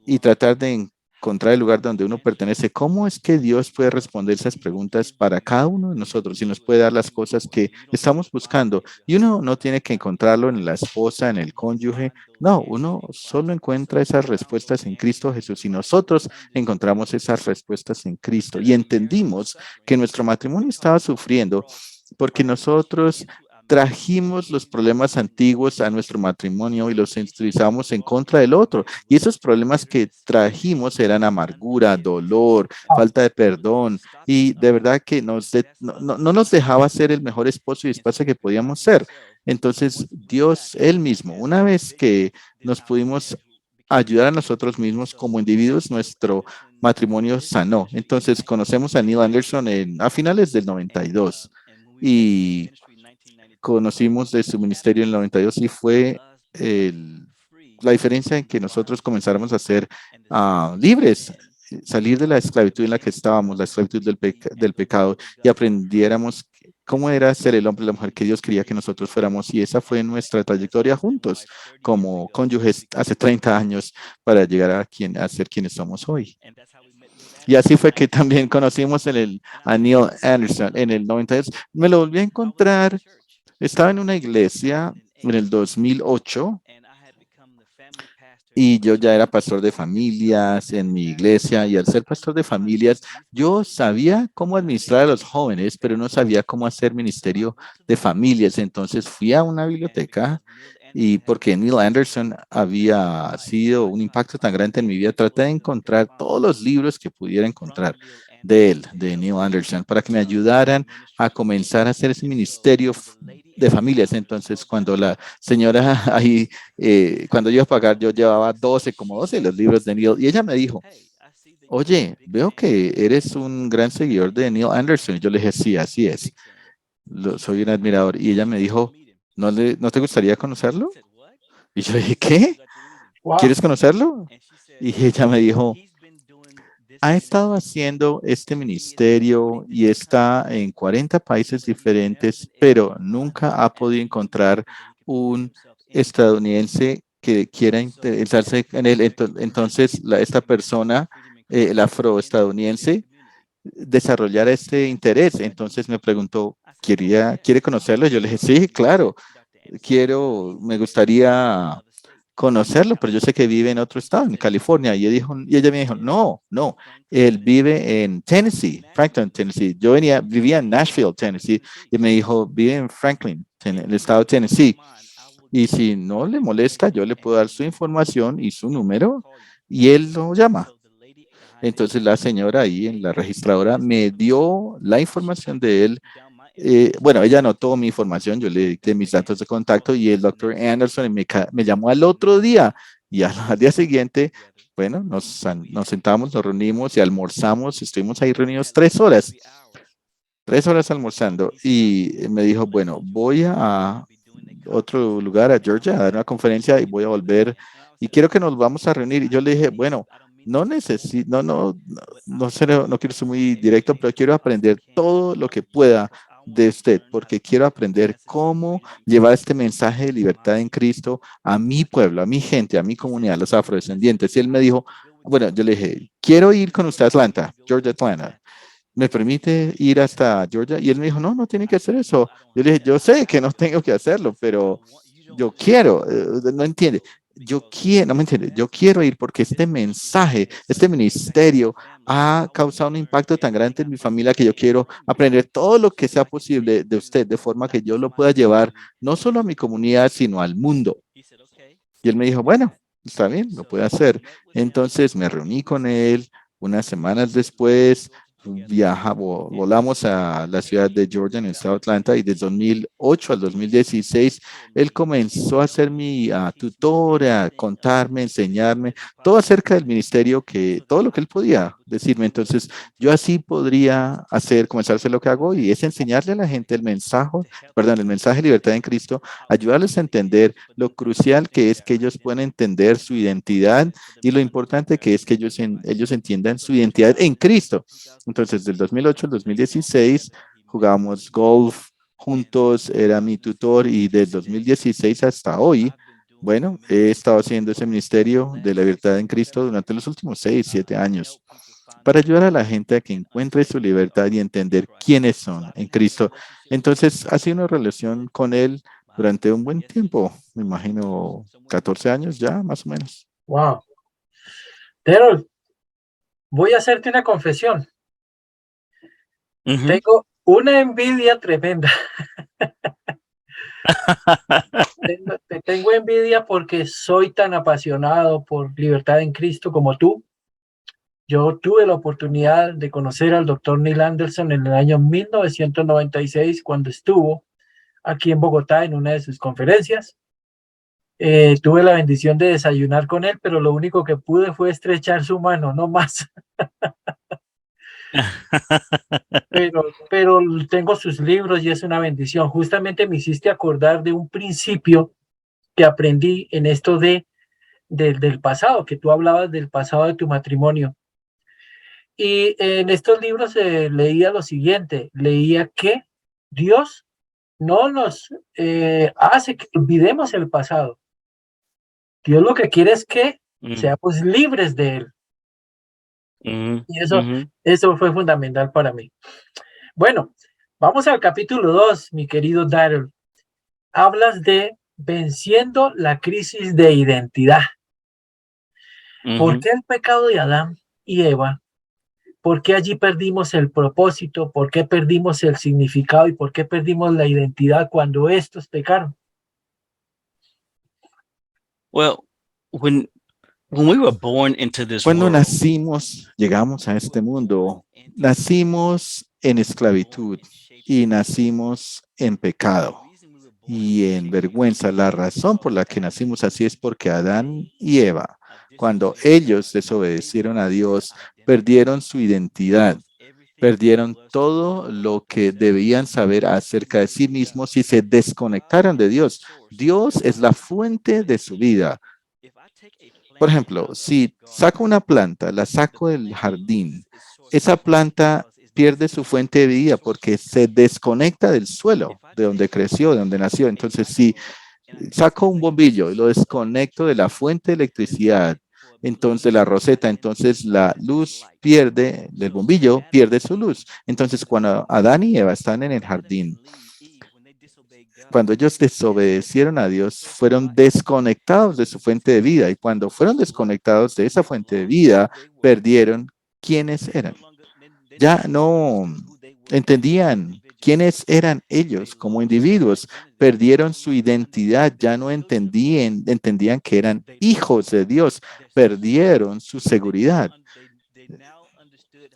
y tratar de encontrar el lugar donde uno pertenece, cómo es que Dios puede responder esas preguntas para cada uno de nosotros y nos puede dar las cosas que estamos buscando. Y uno no tiene que encontrarlo en la esposa, en el cónyuge. No, uno solo encuentra esas respuestas en Cristo Jesús y nosotros encontramos esas respuestas en Cristo. Y entendimos que nuestro matrimonio estaba sufriendo porque nosotros trajimos los problemas antiguos a nuestro matrimonio y los utilizamos en contra del otro. Y esos problemas que trajimos eran amargura, dolor, falta de perdón. Y de verdad que no nos dejaba ser el mejor esposo y esposa que podíamos ser. Entonces, Dios, Él mismo, una vez que nos pudimos ayudar a nosotros mismos como individuos, nuestro matrimonio sanó. Entonces, conocemos a Neil Anderson a finales del 92 y conocimos de su ministerio en el 92 y fue la diferencia en que nosotros comenzáramos a ser libres, salir de la esclavitud en la que estábamos, la esclavitud del pecado, y aprendiéramos cómo era ser el hombre y la mujer que Dios quería que nosotros fuéramos. Y esa fue nuestra trayectoria juntos como cónyuges hace 30 años para llegar a ser quienes somos hoy. Y así fue que también conocimos a Neil Anderson en el 92. Me lo volví a encontrar. Estaba en una iglesia en el 2008 y yo ya era pastor de familias en mi iglesia, y al ser pastor de familias, yo sabía cómo administrar a los jóvenes, pero no sabía cómo hacer ministerio de familias. Entonces fui a una biblioteca y porque Neil Anderson había sido un impacto tan grande en mi vida, traté de encontrar todos los libros que pudiera encontrar de él, de Neil Anderson, para que me ayudaran a comenzar a hacer ese ministerio de familias. Entonces, cuando la señora ahí, cuando yo iba a pagar, yo llevaba como 12 los libros de Neil, y ella me dijo, oye, veo que eres un gran seguidor de Neil Anderson. Y yo le dije, sí, así es. Soy un admirador. Y ella me dijo, ¿no te gustaría conocerlo? Y yo dije, ¿qué? Wow. ¿Quieres conocerlo? Y ella me dijo, ha estado haciendo este ministerio y está en 40 países diferentes, pero nunca ha podido encontrar un estadounidense que quiera interesarse en él. Entonces, esta persona, el afroestadounidense, desarrollar este interés. Entonces me preguntó, ¿quiere conocerlo? Yo le dije, sí, claro, me gustaría conocerlo, pero yo sé que vive en otro estado, en California. Y ella me dijo, no, él vive en Tennessee, Franklin, Tennessee. Yo vivía en Nashville, Tennessee, y me dijo, vive en Franklin, en el estado de Tennessee. Y si no le molesta, yo le puedo dar su información y su número y él lo llama. Entonces la señora ahí en la registradora me dio la información de él. Bueno, ella anotó mi información, yo le dicté mis datos de contacto y el doctor Anderson me llamó al otro día y al día siguiente, bueno, nos sentamos, nos reunimos y almorzamos, estuvimos ahí reunidos 3 horas. 3 horas almorzando y me dijo, bueno, voy a otro lugar, a Georgia, a dar una conferencia y voy a volver y quiero que nos vamos a reunir. Y yo le dije, bueno, no necesito, no sé, no quiero ser muy directo, pero quiero aprender todo lo que pueda de usted, porque quiero aprender cómo llevar este mensaje de libertad en Cristo a mi pueblo, a mi gente, a mi comunidad, los afrodescendientes. Y él me dijo, bueno, yo le dije, quiero ir con usted a Atlanta, Georgia, Atlanta. ¿Me permite ir hasta Georgia? Y él me dijo, no, no tiene que hacer eso. Yo le dije, yo sé que no tengo que hacerlo, pero yo quiero, no entiende. Yo quiero, no me entiende, yo quiero ir porque este mensaje, este ministerio ha causado un impacto tan grande en mi familia que yo quiero aprender todo lo que sea posible de usted, de forma que yo lo pueda llevar no solo a mi comunidad, sino al mundo. Y él me dijo, bueno, está bien, lo puede hacer. Entonces me reuní con él. Unas semanas después volamos a la ciudad de Georgia, en el estado de Atlanta, y desde 2008 al 2016, él comenzó a ser mi tutor, a contarme, enseñarme todo acerca del ministerio, todo lo que él podía decirme. Entonces, yo así podría comenzar a hacer lo que hago, y es enseñarle a la gente el mensaje de libertad en Cristo, ayudarles a entender lo crucial que es que ellos puedan entender su identidad y lo importante que es que ellos entiendan su identidad en Cristo. Entonces, del 2008 al 2016 jugábamos golf juntos, era mi tutor, y del 2016 hasta hoy, bueno, he estado haciendo ese ministerio de la libertad en Cristo durante los últimos 6, 7 años para ayudar a la gente a que encuentre su libertad y entender quiénes son en Cristo. Entonces, ha sido una relación con él durante un buen tiempo, me imagino 14 años ya, más o menos. Wow. Pero voy a hacerte una confesión. Tengo una envidia tremenda. Tengo envidia porque soy tan apasionado por libertad en Cristo como tú. Yo tuve la oportunidad de conocer al doctor Neil Anderson en el año 1996 cuando estuvo aquí en Bogotá en una de sus conferencias. Tuve la bendición de desayunar con él, pero lo único que pude fue estrechar su mano, no más. Pero tengo sus libros y es una bendición. Justamente me hiciste acordar de un principio que aprendí en esto del pasado, que tú hablabas del pasado de tu matrimonio. Y en estos libros leía lo siguiente, leía que Dios no nos hace que olvidemos el pasado. Dios lo que quiere es que seamos libres de él. Y eso fue fundamental para mí. Bueno, vamos al capítulo 2, mi querido Daryl. Hablas de venciendo la crisis de identidad. ¿Por qué el pecado de Adán y Eva? ¿Por qué allí perdimos el propósito? ¿Por qué perdimos el significado? ¿Y por qué perdimos la identidad cuando estos pecaron? Well, when we were born into this Cuando world, nacimos, llegamos a este mundo, nacimos en esclavitud y nacimos en pecado y en vergüenza. La razón por la que nacimos así es porque Adán y Eva, cuando ellos desobedecieron a Dios, perdieron su identidad, perdieron todo lo que debían saber acerca de sí mismos y se desconectaron de Dios. Dios es la fuente de su vida. Por ejemplo, si saco una planta, la saco del jardín, esa planta pierde su fuente de vida porque se desconecta del suelo, de donde creció, de donde nació. Entonces, si saco un bombillo y lo desconecto de la fuente de electricidad, entonces la roseta, entonces la luz pierde, del bombillo pierde su luz. Entonces, cuando Adán y Eva están en el jardín, cuando ellos desobedecieron a Dios, fueron desconectados de su fuente de vida. Y cuando fueron desconectados de esa fuente de vida, perdieron quiénes eran. Ya no entendían quiénes eran ellos como individuos. Perdieron su identidad. Ya no entendían que eran hijos de Dios. Perdieron su seguridad.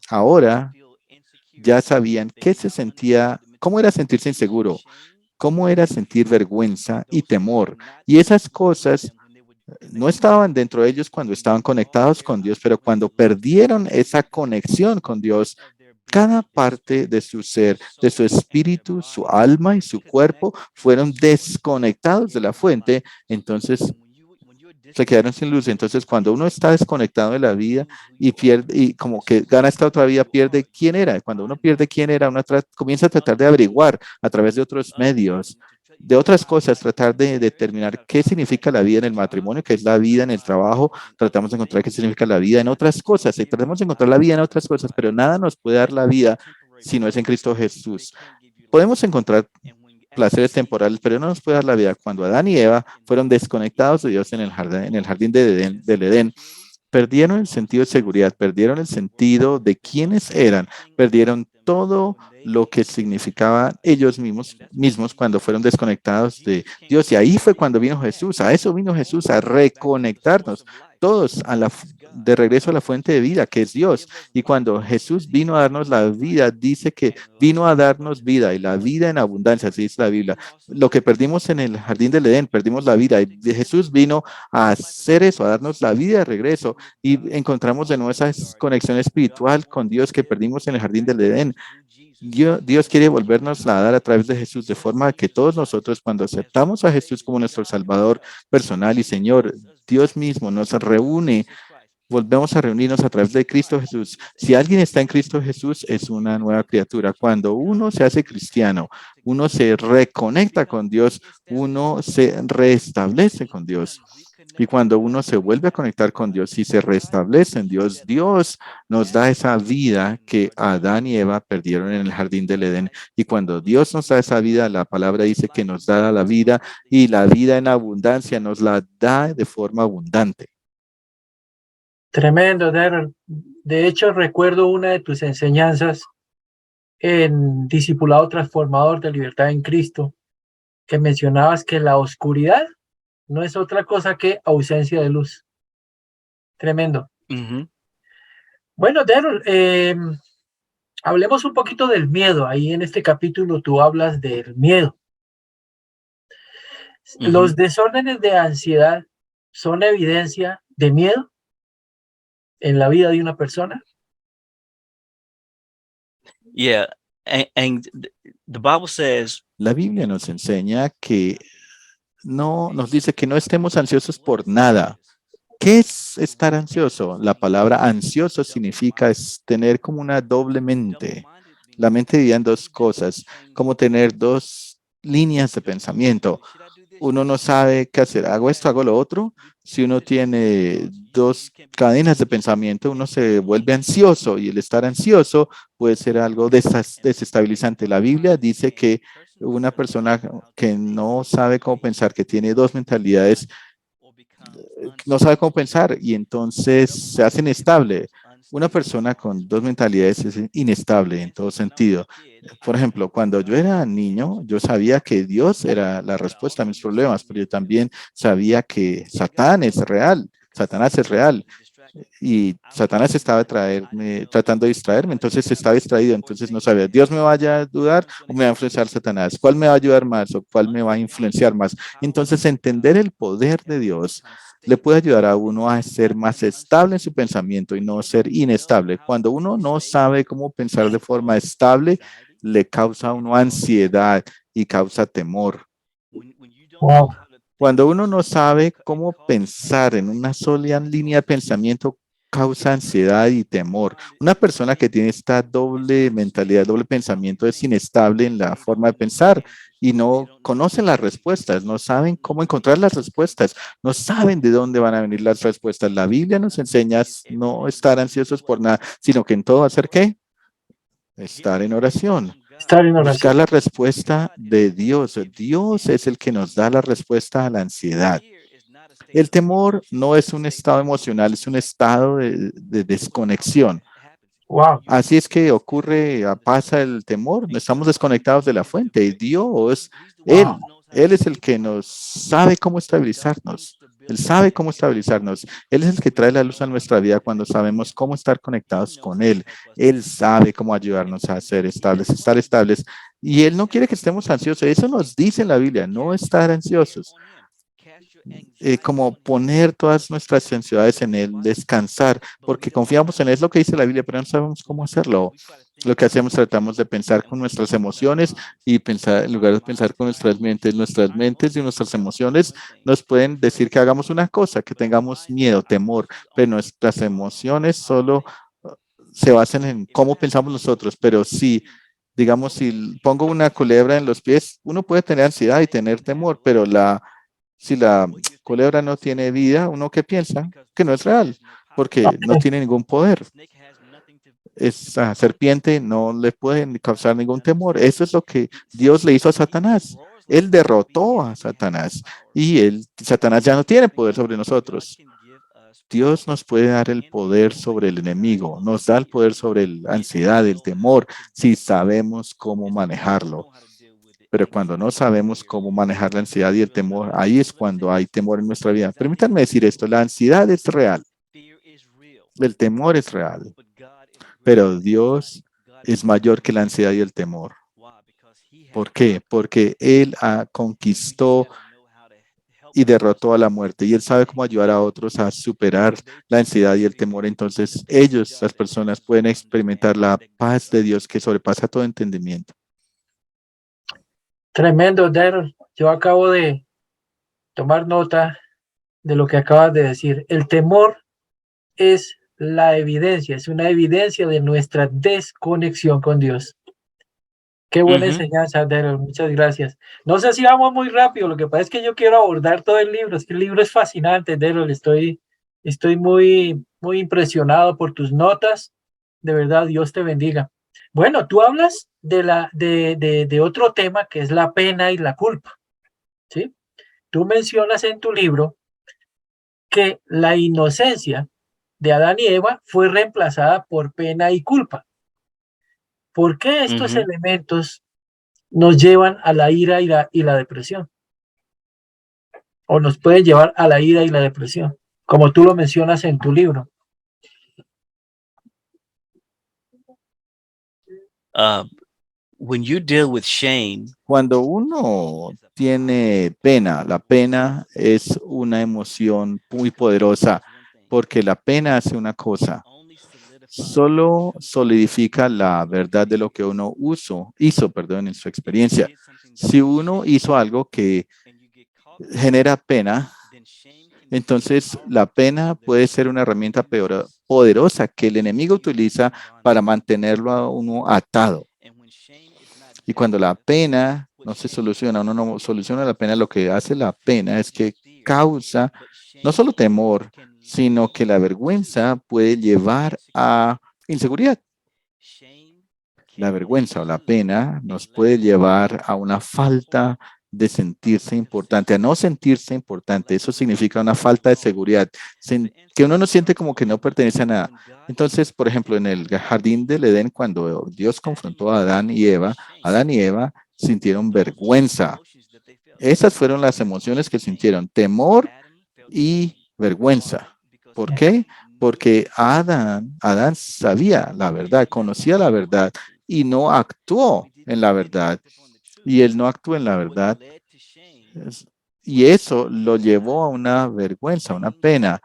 Ahora ya sabían qué se sentía, cómo era sentirse inseguro, cómo era sentir vergüenza y temor. Y esas cosas no estaban dentro de ellos cuando estaban conectados con Dios, pero cuando perdieron esa conexión con Dios, cada parte de su ser, de su espíritu, su alma y su cuerpo fueron desconectados de la fuente. Entonces se quedaron sin luz. Entonces, cuando uno está desconectado de la vida y pierde, y como que gana esta otra vida, pierde quién era. Cuando uno pierde quién era, uno comienza a tratar de averiguar a través de otros medios, de otras cosas, tratar de determinar qué significa la vida en el matrimonio, qué es la vida en el trabajo. Tratamos de encontrar qué significa la vida en otras cosas y tratamos de encontrar la vida en otras cosas, pero nada nos puede dar la vida si no es en Cristo Jesús. Podemos encontrar placeres temporales, pero no nos puede dar la vida. Cuando Adán y Eva fueron desconectados de Dios en el jardín del Edén, perdieron el sentido de seguridad, perdieron el sentido de quiénes eran, perdieron todo lo que significaban ellos mismos cuando fueron desconectados de Dios. Y ahí fue cuando vino Jesús. A eso vino Jesús, a reconectarnos todos de regreso a la fuente de vida, que es Dios. Y cuando Jesús vino a darnos la vida, dice que vino a darnos vida y la vida en abundancia, así dice la Biblia. Lo que perdimos en el jardín del Edén, perdimos la vida. Y Jesús vino a hacer eso, a darnos la vida de regreso. Y encontramos de nuevo esa conexión espiritual con Dios que perdimos en el jardín del Edén. Dios quiere volvernos a dar a través de Jesús, de forma que todos nosotros, cuando aceptamos a Jesús como nuestro Salvador personal y Señor, Dios mismo nos reúne, volvemos a reunirnos a través de Cristo Jesús. Si alguien está en Cristo Jesús, es una nueva criatura. Cuando uno se hace cristiano, uno se reconecta con Dios, uno se restablece con Dios. Y cuando uno se vuelve a conectar con Dios y se restablece en Dios, Dios nos da esa vida que Adán y Eva perdieron en el jardín del Edén. Y cuando Dios nos da esa vida, la palabra dice que nos da la vida y la vida en abundancia, nos la da de forma abundante. Tremendo, Darrell. De hecho, recuerdo una de tus enseñanzas en Discipulado Transformador de Libertad en Cristo, que mencionabas que la oscuridad no es otra cosa que ausencia de luz. Tremendo. Bueno, Darrell, hablemos un poquito del miedo. Ahí en este capítulo tú hablas del miedo. ¿Los desórdenes de ansiedad son evidencia de miedo en la vida de una persona? Yeah, and the Bible says, La Biblia nos enseña que nos dice que no estemos ansiosos por nada. ¿Qué es estar ansioso? La palabra ansioso significa tener como una doble mente. La mente divide en dos cosas, como tener dos líneas de pensamiento. Uno no sabe qué hacer, hago esto, hago lo otro. Si uno tiene dos cadenas de pensamiento, uno se vuelve ansioso y el estar ansioso puede ser algo desestabilizante. La Biblia dice que una persona que no sabe cómo pensar, que tiene dos mentalidades, no sabe cómo pensar y entonces se hace inestable. Una persona con dos mentalidades es inestable en todo sentido. Por ejemplo, cuando yo era niño, yo sabía que Dios era la respuesta a mis problemas, pero yo también sabía que Satanás es real. Y Satanás estaba tratando de distraerme, entonces estaba distraído, entonces no sabía, ¿Dios me va a ayudar o me va a influenciar Satanás? ¿Cuál me va a ayudar más o cuál me va a influenciar más? Entonces, entender el poder de Dios le puede ayudar a uno a ser más estable en su pensamiento y no ser inestable. Cuando uno no sabe cómo pensar de forma estable, le causa a uno ansiedad y causa temor. Wow. Cuando uno no sabe cómo pensar en una sola línea de pensamiento, causa ansiedad y temor. Una persona que tiene esta doble mentalidad, doble pensamiento, es inestable en la forma de pensar y no conocen las respuestas, no saben cómo encontrar las respuestas, no saben de dónde van a venir las respuestas. La Biblia nos enseña no estar ansiosos por nada, sino que en todo hacer ¿qué? Estar en oración. Estar en oración. Buscar la respuesta de Dios. Dios es el que nos da la respuesta a la ansiedad. El temor no es un estado emocional, es un estado de desconexión. Wow. Así es que pasa el temor, no estamos desconectados de la fuente y Dios, Él es el que nos sabe cómo estabilizarnos. Él sabe cómo estabilizarnos. Él es el que trae la luz a nuestra vida cuando sabemos cómo estar conectados con Él. Él sabe cómo ayudarnos a ser estables, estar estables. Y Él no quiere que estemos ansiosos. Eso nos dice en la Biblia, no estar ansiosos. Como poner todas nuestras ansiedades en Él, descansar, porque confiamos en Él, es lo que dice la Biblia, pero no sabemos cómo hacerlo. Lo que hacemos, tratamos de pensar con nuestras emociones y pensar, en lugar de pensar con nuestras mentes y nuestras emociones nos pueden decir que hagamos una cosa, que tengamos miedo, temor, pero nuestras emociones solo se basan en cómo pensamos nosotros, pero si digamos, si pongo una culebra en los pies, uno puede tener ansiedad y tener temor, pero si la culebra no tiene vida, ¿uno qué piensa? Que no es real, porque no tiene ningún poder. Esa serpiente no le puede causar ningún temor. Eso es lo que Dios le hizo a Satanás. Él derrotó a Satanás y Satanás ya no tiene poder sobre nosotros. Dios nos puede dar el poder sobre el enemigo, nos da el poder sobre la ansiedad, el temor, si sabemos cómo manejarlo. Pero cuando no sabemos cómo manejar la ansiedad y el temor, ahí es cuando hay temor en nuestra vida. Permítanme decir esto, la ansiedad es real, el temor es real, pero Dios es mayor que la ansiedad y el temor. ¿Por qué? Porque Él conquistó y derrotó a la muerte y Él sabe cómo ayudar a otros a superar la ansiedad y el temor. Entonces ellos, las personas, pueden experimentar la paz de Dios que sobrepasa todo entendimiento. Tremendo, Daryl. Yo acabo de tomar nota de lo que acabas de decir. El temor es la evidencia, es una evidencia de nuestra desconexión con Dios. Qué buena enseñanza, Daryl. Muchas gracias. No sé si vamos muy rápido. Lo que pasa es que yo quiero abordar todo el libro. Es que el libro es fascinante, Daryl. Estoy muy impresionado por tus notas. De verdad, Dios te bendiga. Bueno, tú hablas de otro tema que es la pena y la culpa, ¿sí? Tú mencionas en tu libro que la inocencia de Adán y Eva fue reemplazada por pena y culpa. ¿Por qué estos elementos nos llevan a la ira y la depresión? O nos pueden llevar a la ira y la depresión, como tú lo mencionas en tu libro. When you deal with shame, Cuando uno tiene pena, la pena es una emoción muy poderosa porque la pena hace una cosa, solo solidifica la verdad de lo que uno hizo, en su experiencia. Si uno hizo algo que genera pena, entonces la pena puede ser una herramienta poderosa que el enemigo utiliza para mantenerlo a uno atado. Y cuando la pena no se soluciona, uno no soluciona la pena, lo que hace la pena es que causa no solo temor, sino que la vergüenza puede llevar a inseguridad. La vergüenza o la pena nos puede llevar a una falta de sentirse importante, a no sentirse importante. Eso significa una falta de seguridad, que uno no siente como que no pertenece a nada. Entonces, por ejemplo, en el jardín del Edén, cuando Dios confrontó a Adán y Eva sintieron vergüenza. Esas fueron las emociones que sintieron, temor y vergüenza. ¿Por qué? Porque Adán sabía la verdad, conocía la verdad y no actuó en la verdad. Y él no actuó en la verdad. Y eso lo llevó a una vergüenza, una pena.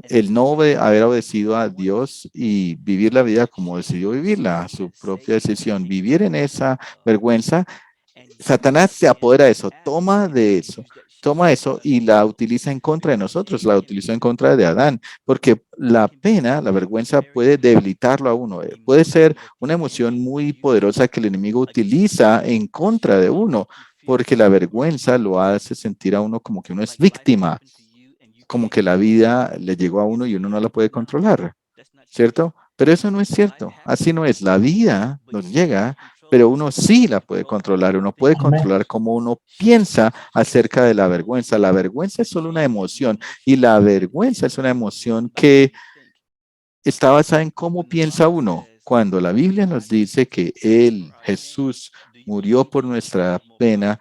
El no haber obedecido a Dios y vivir la vida como decidió vivirla, su propia decisión, vivir en esa vergüenza. Satanás se apodera de eso, toma eso y la utiliza en contra de nosotros, la utilizó en contra de Adán, porque la pena, la vergüenza puede debilitarlo a uno, puede ser una emoción muy poderosa que el enemigo utiliza en contra de uno, porque la vergüenza lo hace sentir a uno como que uno es víctima, como que la vida le llegó a uno y uno no la puede controlar, ¿cierto? Pero eso no es cierto, así no es, la vida nos llega, pero uno sí la puede controlar, uno puede Amén. controlar cómo uno piensa acerca de la vergüenza. La vergüenza es solo una emoción y la vergüenza es una emoción que está basada en cómo piensa uno. Cuando la Biblia nos dice que Jesús, murió por nuestra pena,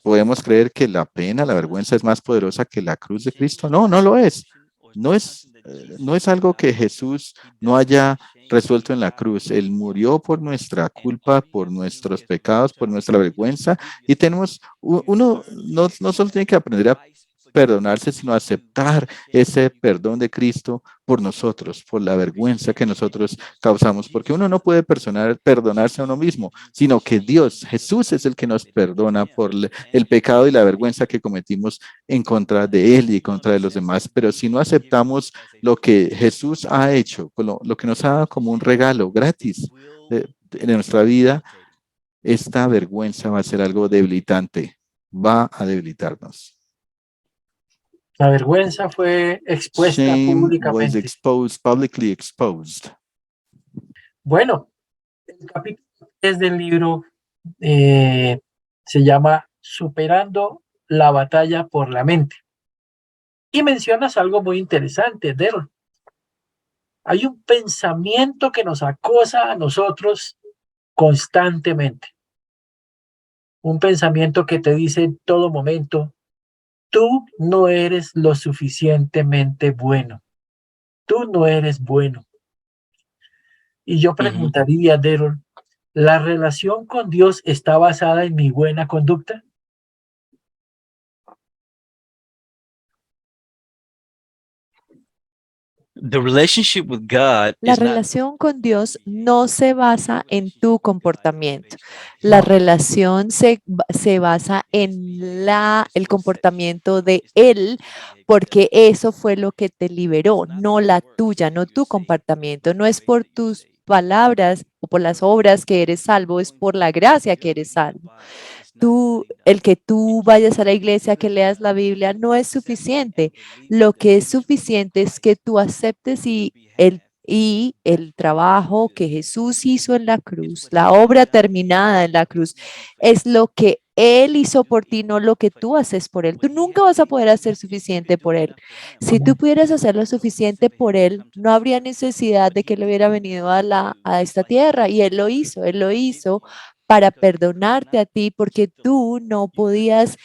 podemos creer que la pena, la vergüenza es más poderosa que la cruz de Cristo. No, no lo es. No es algo que Jesús no haya resuelto en la cruz. Él murió por nuestra culpa, por nuestros pecados, por nuestra vergüenza. Y tenemos, uno no solo tiene que aprender a perdonarse, sino aceptar ese perdón de Cristo por nosotros, por la vergüenza que nosotros causamos, porque uno no puede perdonarse a uno mismo, sino que Dios, Jesús es el que nos perdona por el pecado y la vergüenza que cometimos en contra de Él y contra de los demás. Pero si no aceptamos lo que Jesús ha hecho, lo que nos ha dado como un regalo gratis de nuestra vida, esta vergüenza va a ser algo debilitante, va a debilitarnos. La vergüenza fue expuesta Shame was públicamente. publicly exposed. Bueno, el capítulo 3 del libro se llama Superando la batalla por la mente. Y mencionas algo muy interesante, Daryl. Hay un pensamiento que nos acosa a nosotros constantemente. Un pensamiento que te dice en todo momento, tú no eres lo suficientemente bueno. Tú no eres bueno. Y yo preguntaría, Daryl, ¿la relación con Dios está basada en mi buena conducta? The relationship with God La is not relación con Dios no se basa en tu comportamiento. La relación se basa en el comportamiento de Él, porque eso fue lo que te liberó, no la tuya, no tu comportamiento. No es por tus palabras o por las obras que eres salvo, es por la gracia que eres salvo. El que tú vayas a la iglesia, que leas la Biblia, no es suficiente. Lo que es suficiente es que tú aceptes y el trabajo que Jesús hizo en la cruz, la obra terminada en la cruz, es lo que Él hizo por ti, no lo que tú haces por Él. Tú nunca vas a poder hacer suficiente por Él. Si tú pudieras hacer lo suficiente por Él, no habría necesidad de que Él hubiera venido a esta tierra, y Él lo hizo para perdonarte a ti, porque tú no podías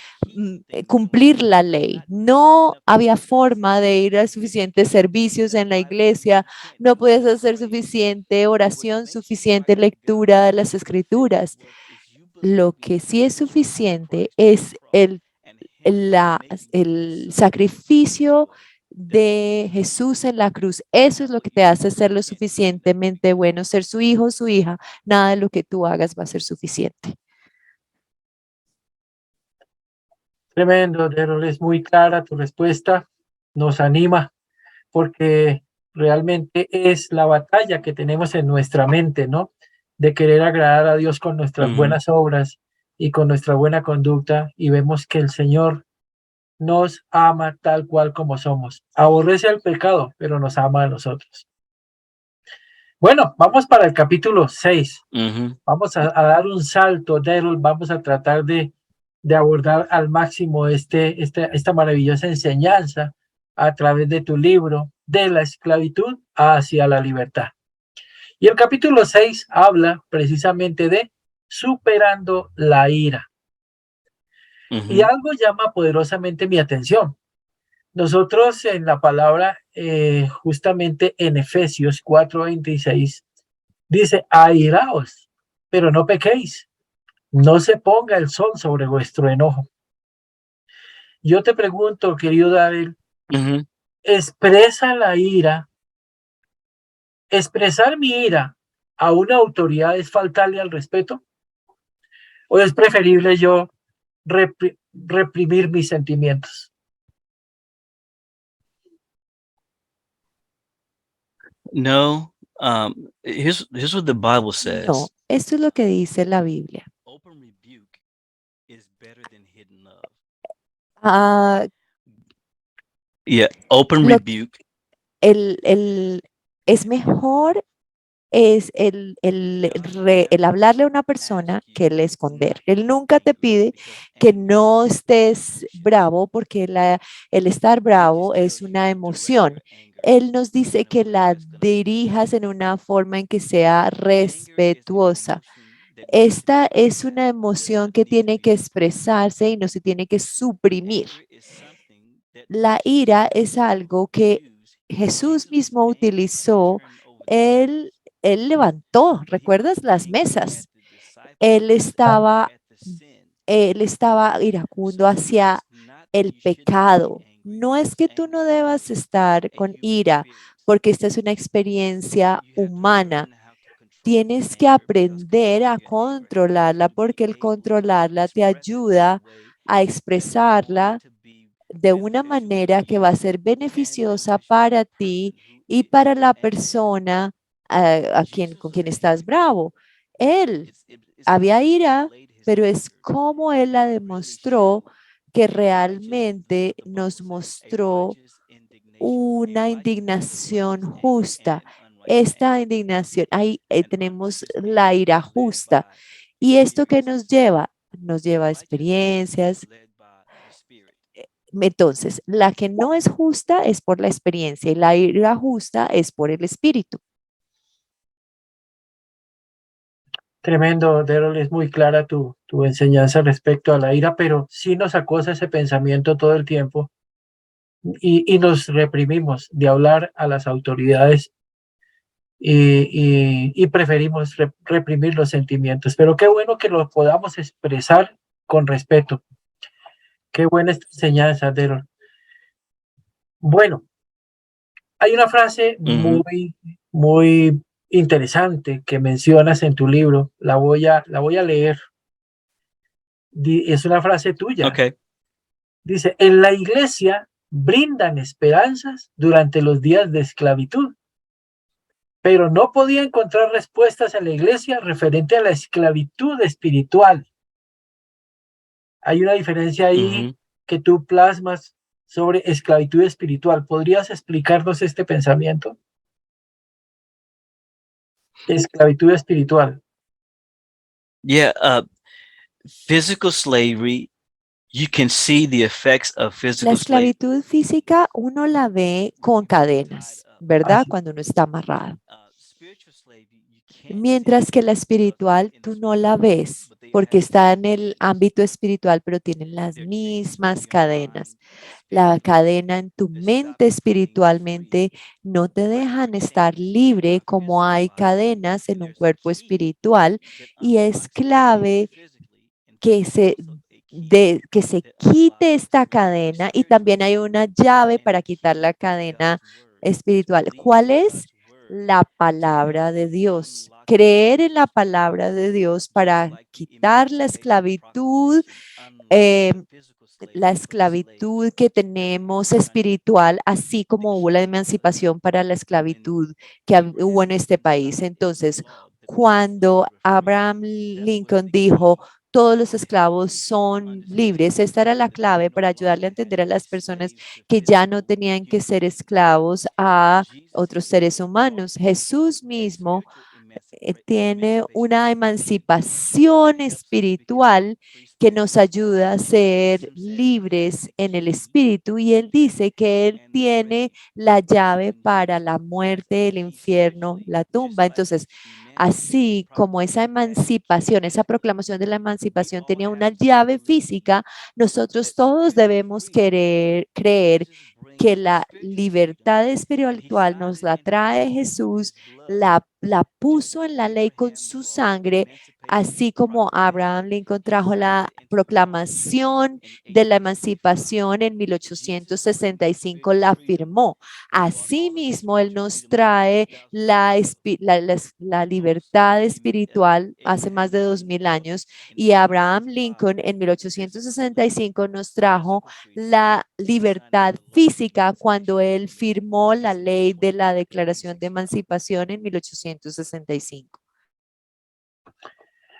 cumplir la ley. No había forma de ir a suficientes servicios en la iglesia, no podías hacer suficiente oración, suficiente lectura de las escrituras. Lo que sí es suficiente es el sacrificio de Jesús en la cruz. Eso es lo que te hace ser lo suficientemente bueno, ser su hijo, su hija. Nada de lo que tú hagas va a ser suficiente. Tremendo, Daryl, es muy clara tu respuesta, nos anima, porque realmente es la batalla que tenemos en nuestra mente, ¿no? De querer agradar a Dios con nuestras buenas obras y con nuestra buena conducta, y vemos que el Señor nos ama tal cual como somos. Aborrece el pecado, pero nos ama a nosotros. Bueno, vamos para el capítulo 6. Vamos a dar un salto, Daryl. Vamos a tratar de abordar al máximo esta maravillosa enseñanza a través de tu libro, de la esclavitud hacia la libertad. Y el capítulo 6 habla precisamente de superando la ira. Y algo llama poderosamente mi atención. Nosotros en la palabra, justamente en Efesios 4:26, dice, airaos, pero no pequéis, no se ponga el sol sobre vuestro enojo. Yo te pregunto, querido David, ¿expresa la ira? ¿Expresar mi ira a una autoridad es faltarle al respeto? ¿O es preferible yo reprimir mis sentimientos? No, here's what the Bible No, says. esto es lo que dice la Biblia. Open rebuke is better than hidden love. Ah, Yeah, open Lo- rebuke. es mejor el hablarle a una persona que el esconder. Él nunca te pide que no estés bravo, porque el estar bravo es una emoción. Él nos dice que la dirijas en una forma en que sea respetuosa. Esta es una emoción que tiene que expresarse y no se tiene que suprimir. La ira es algo que Jesús mismo utilizó. Él, él levantó, ¿recuerdas las mesas? Él estaba, él estaba iracundo hacia el pecado. No es que tú no debas estar con ira, porque esta es una experiencia humana. Tienes que aprender a controlarla, porque el controlarla te ayuda a expresarla de una manera que va a ser beneficiosa para ti y para la persona con quien estás bravo. Él había ira, pero es como él la demostró, que realmente nos mostró una indignación justa. Esta indignación, ahí tenemos la ira justa. ¿Y esto qué nos lleva? Nos lleva a experiencias. Entonces, la que no es justa es por la experiencia y la ira justa es por el espíritu. Tremendo, Daryl, es muy clara tu enseñanza respecto a la ira, pero sí nos acosa ese pensamiento todo el tiempo y nos reprimimos de hablar a las autoridades y preferimos reprimir los sentimientos. Pero qué bueno que lo podamos expresar con respeto. Qué buena esta enseñanza, Daryl. Bueno, hay una frase muy interesante que mencionas en tu libro. La voy a leer. Es una frase tuya. Okay. Dice, en la iglesia brindan esperanzas durante los días de esclavitud, pero no podía encontrar respuestas en la iglesia referente a la esclavitud espiritual. Hay una diferencia ahí que tú plasmas sobre esclavitud espiritual. ¿Podrías explicarnos este pensamiento? Esclavitud espiritual. Yeah, physical slavery, you can see the effects of La physical slavery. esclavitud física uno la ve con cadenas, ¿verdad? Cuando uno está amarrado. Mientras que la espiritual tú no la ves porque está en el ámbito espiritual, pero tienen las mismas cadenas. La cadena en tu mente espiritualmente no te dejan estar libre como hay cadenas en un cuerpo espiritual, y es clave que que se quite esta cadena, y también hay una llave para quitar la cadena espiritual. ¿Cuál es? La palabra de Dios. Creer en la palabra de Dios para quitar la esclavitud que tenemos espiritual, así como hubo la emancipación para la esclavitud que hubo en este país. Entonces, cuando Abraham Lincoln dijo, todos los esclavos son libres, esta era la clave para ayudarle a entender a las personas que ya no tenían que ser esclavos a otros seres humanos. Jesús mismo tiene una emancipación espiritual que nos ayuda a ser libres en el espíritu, y él dice que él tiene la llave para la muerte, el infierno, la tumba. Entonces, así como esa emancipación, esa proclamación de la emancipación tenía una llave física, nosotros todos debemos creer que la libertad espiritual nos la trae Jesús, la puso en la ley con su sangre, así como Abraham Lincoln trajo la proclamación de la emancipación en 1865, la firmó. Asimismo, él nos trae la libertad espiritual hace más de 2000 años, y Abraham Lincoln en 1865 nos trajo la libertad física cuando él firmó la ley de la Declaración de Emancipación en 1865.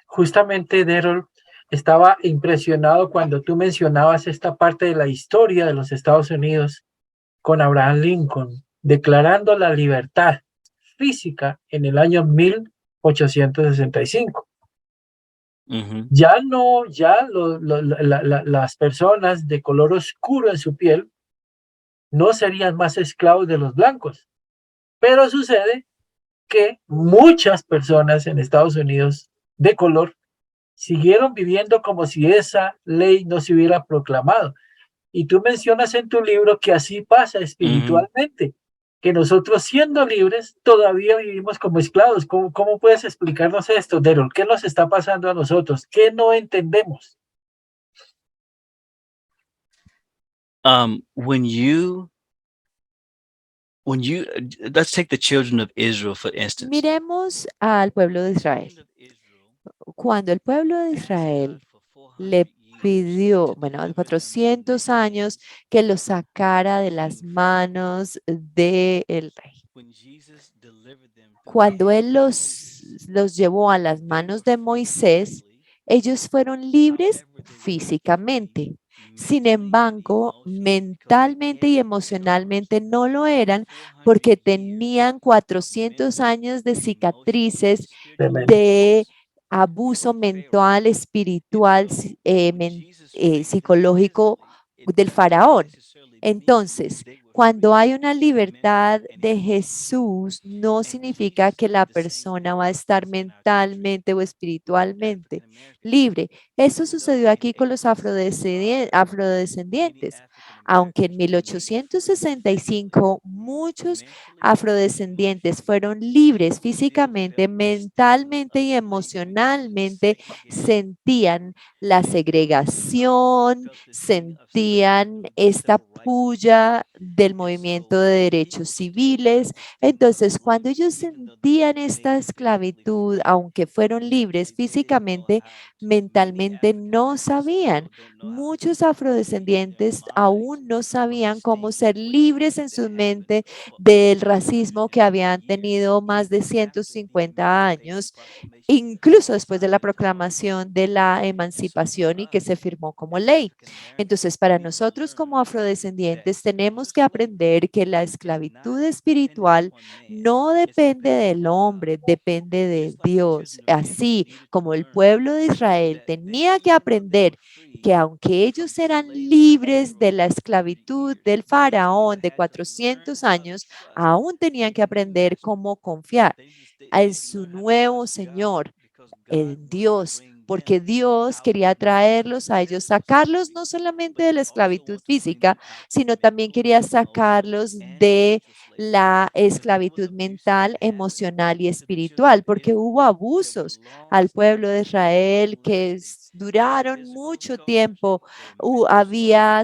Justamente, Daryl, estaba impresionado cuando tú mencionabas esta parte de la historia de los Estados Unidos con Abraham Lincoln, declarando la libertad física en el año 1865. Ya no, las personas de color oscuro en su piel no serían más esclavos de los blancos, pero sucede que muchas personas en Estados Unidos de color siguieron viviendo como si esa ley no se hubiera proclamado. Y tú mencionas en tu libro que así pasa espiritualmente, que nosotros siendo libres todavía vivimos como esclavos. ¿Cómo puedes explicarnos esto, Daryl? ¿Qué nos está pasando a nosotros? ¿Qué no entendemos? When you let's take the children of Israel, for instance. Miremos al pueblo de Israel. Cuando el pueblo de Israel le pidió, bueno, 400 años que lo sacara de las manos del rey. Cuando él los llevó a las manos de Moisés, ellos fueron libres físicamente. Sin embargo, mentalmente y emocionalmente no lo eran porque tenían 400 años de cicatrices Tremendo. de abuso mental, espiritual, psicológico del faraón. Entonces, cuando hay una libertad de Jesús, no significa que la persona va a estar mentalmente o espiritualmente libre. Eso sucedió aquí con los afrodescendientes. Aunque en 1865 muchos afrodescendientes fueron libres físicamente, mentalmente y emocionalmente, sentían la segregación, sentían esta puya del movimiento de derechos civiles. Entonces, cuando ellos sentían esta esclavitud, aunque fueron libres físicamente, mentalmente no sabían. Muchos afrodescendientes aún no sabían cómo ser libres en su mente del racismo que habían tenido más de 150 años, incluso después de la proclamación de la emancipación y que se firmó como ley. Entonces, para nosotros como afrodescendientes tenemos que aprender que la esclavitud espiritual no depende del hombre, depende de Dios. Así como el pueblo de Israel tenía que aprender que aunque ellos eran libres de la esclavitud del faraón de 400 años, aún tenían que aprender cómo confiar en su nuevo Señor, en Dios, porque Dios quería traerlos a ellos, sacarlos no solamente de la esclavitud física, sino también quería sacarlos de la esclavitud mental, emocional y espiritual, porque hubo abusos al pueblo de Israel que duraron mucho tiempo. Había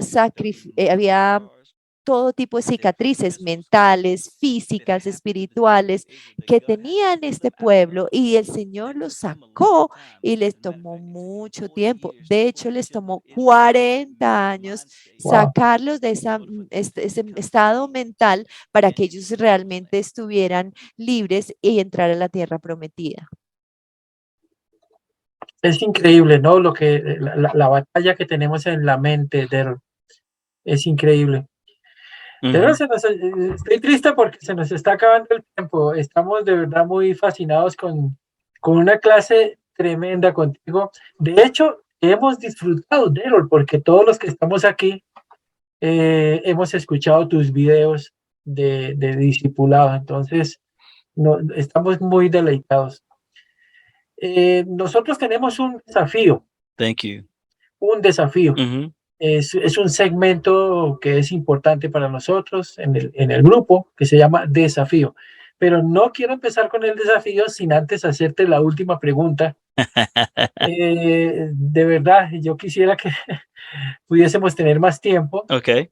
todo tipo de cicatrices mentales, físicas, espirituales que tenían este pueblo y el Señor los sacó y les tomó mucho tiempo. De hecho, les tomó 40 años Wow. sacarlos de ese estado mental para que ellos realmente estuvieran libres y entrar a la tierra prometida. Es increíble, ¿no? La batalla que tenemos en la mente, Daryl, es increíble. Pero estoy triste porque se nos está acabando el tiempo. Estamos de verdad muy fascinados con una clase tremenda contigo. De hecho, hemos disfrutado, Daryl, porque todos los que estamos aquí hemos escuchado tus videos de discipulado. Entonces, no, estamos muy deleitados. Nosotros tenemos un desafío. Thank you. Un desafío. Es un segmento que es importante para nosotros en el grupo que se llama desafío. Pero no quiero empezar con el desafío sin antes hacerte la última pregunta. De verdad, yo quisiera que pudiésemos tener más tiempo. Okay.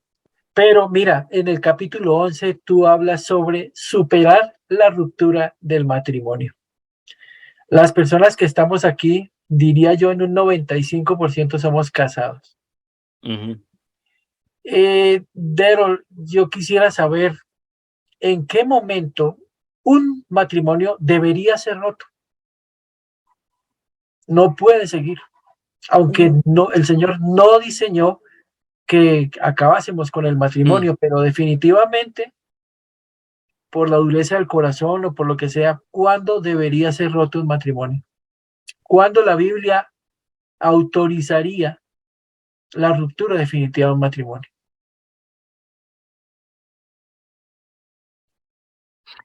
Pero mira, en el capítulo 11 tú hablas sobre superar la ruptura del matrimonio. Las personas que estamos aquí, diría yo, en un 95% somos casados. Daryl, yo quisiera saber en qué momento un matrimonio debería ser roto. No puede seguir, aunque no, el Señor no diseñó que acabásemos con el matrimonio, pero definitivamente por la dureza del corazón o por lo que sea, ¿cuándo debería ser roto un matrimonio? ¿Cuándo la Biblia autorizaría la ruptura definitiva de un matrimonio?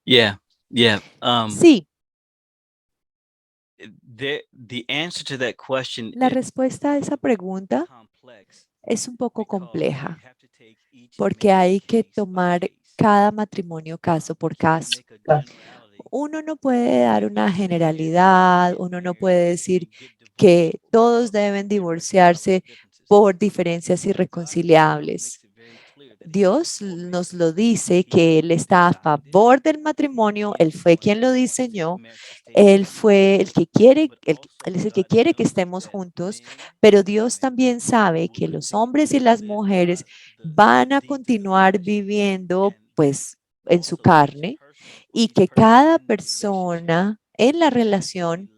Yeah. Sí, the answer to that question La is respuesta a esa pregunta complex es un poco because you compleja have to take each porque marriage hay que case by tomar case. cada matrimonio caso por You can't caso. make a Claro. generality. Uno no puede dar una generalidad, uno no puede decir que todos deben divorciarse por diferencias irreconciliables. Dios nos lo dice que Él está a favor del matrimonio, Él fue quien lo diseñó, Él fue el que quiere, Él es el que quiere que estemos juntos, pero Dios también sabe que los hombres y las mujeres van a continuar viviendo pues en su carne y que cada persona en la relación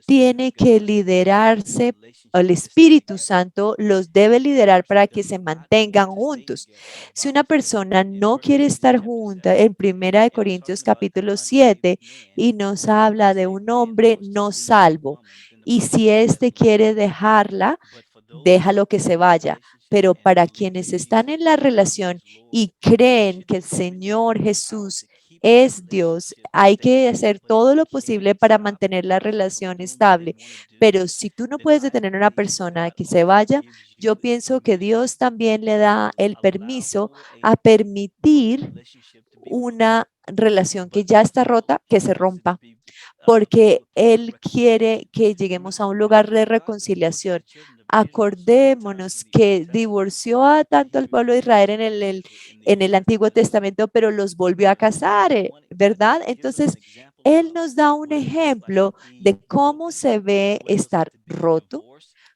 tiene que liderarse, el Espíritu Santo los debe liderar para que se mantengan juntos. Si una persona no quiere estar junta, en Primera de Corintios capítulo 7, y nos habla de un hombre no salvo, y si éste quiere dejarla, déjalo que se vaya. Pero para quienes están en la relación y creen que el Señor Jesús es Dios, hay que hacer todo lo posible para mantener la relación estable. Pero si tú no puedes detener a una persona que se vaya, yo pienso que Dios también le da el permiso a permitir una relación que ya está rota, que se rompa, porque Él quiere que lleguemos a un lugar de reconciliación. Acordémonos que divorció a tanto al pueblo de Israel en el Antiguo Testamento, pero los volvió a casar, ¿verdad? Entonces, Él nos da un ejemplo de cómo se ve estar roto,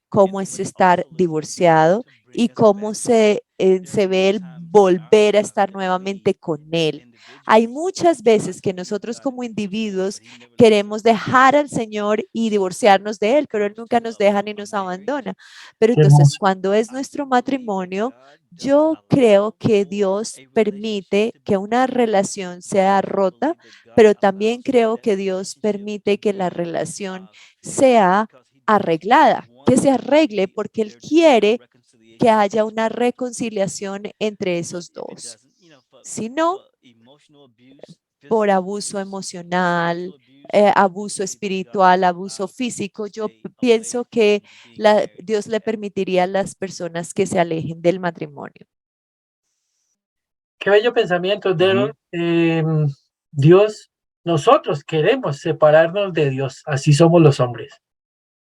cómo es estar divorciado y cómo se ve el volver a estar nuevamente con Él. Hay muchas veces que nosotros como individuos queremos dejar al Señor y divorciarnos de Él, pero Él nunca nos deja ni nos abandona. Pero Qué entonces, hermoso. cuando es nuestro matrimonio, yo creo que Dios permite que una relación sea rota, pero también creo que Dios permite que la relación sea arreglada, que se arregle porque Él quiere que haya una reconciliación entre esos dos. Si no, por abuso emocional, abuso espiritual, abuso físico, yo pienso que Dios le permitiría a las personas que se alejen del matrimonio. Qué bello pensamiento, Daryl. Ujú. Dios, nosotros queremos separarnos de Dios, así somos los hombres,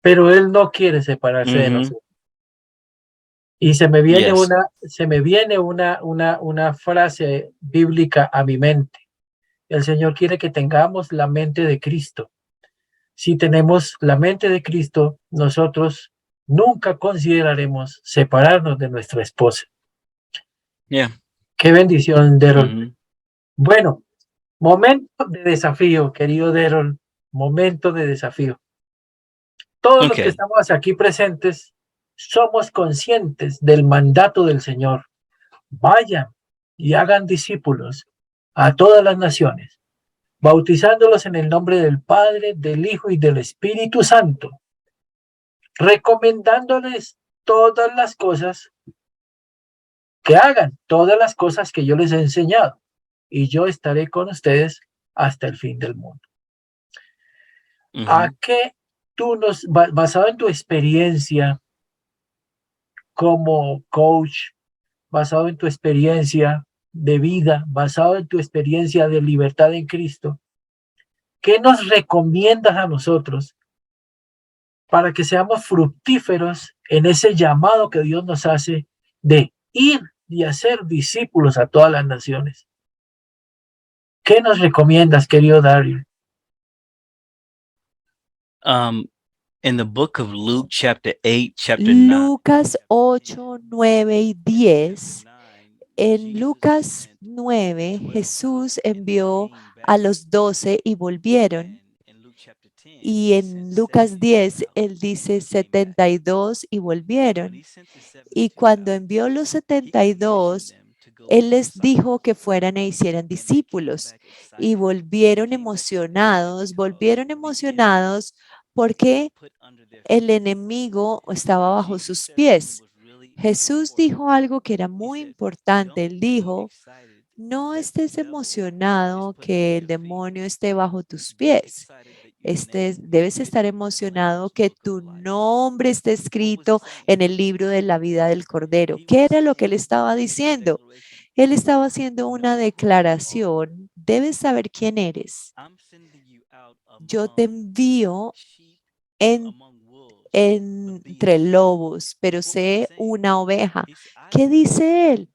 pero Él no quiere separarse de Mhm. nosotros. Y se me viene Yes. una frase bíblica a mi mente. El Señor quiere que tengamos la mente de Cristo. Si tenemos la mente de Cristo, nosotros nunca consideraremos separarnos de nuestra esposa. Yeah. Qué bendición, Daryl. Mhm. Bueno, momento de desafío, querido Daryl. Momento de desafío. Todos los que Okay. estamos aquí presentes somos conscientes del mandato del Señor. Vayan y hagan discípulos a todas las naciones, bautizándolos en el nombre del Padre, del Hijo y del Espíritu Santo, recomendándoles todas las cosas que hagan, todas las cosas que yo les he enseñado, y yo estaré con ustedes hasta el fin del mundo. ¿A Mhm. qué tú basado en tu experiencia como coach, basado en tu experiencia de vida, basado en tu experiencia de libertad en Cristo, qué nos recomiendas a nosotros para que seamos fructíferos en ese llamado que Dios nos hace de ir y hacer discípulos a todas las naciones? ¿Qué nos recomiendas, querido Dario? In the book of Luke, chapter 8, chapter 9. Lucas 8, 9 y 10. En Lucas 9, Jesús envió a los 12 y volvieron. Y en Lucas 10, él dice 72 y volvieron. Y cuando envió los 72, él les dijo que fueran e hicieran discípulos. Y volvieron emocionados porque el enemigo estaba bajo sus pies. Jesús dijo algo que era muy importante. Él dijo, no estés emocionado que el demonio esté bajo tus pies. Debes estar emocionado que tu nombre esté escrito en el libro de la vida del Cordero. ¿Qué era lo que él estaba diciendo? Él estaba haciendo una declaración. Debes saber quién eres. Yo te envío en entre lobos, pero sé una oveja. ¿Qué dice él?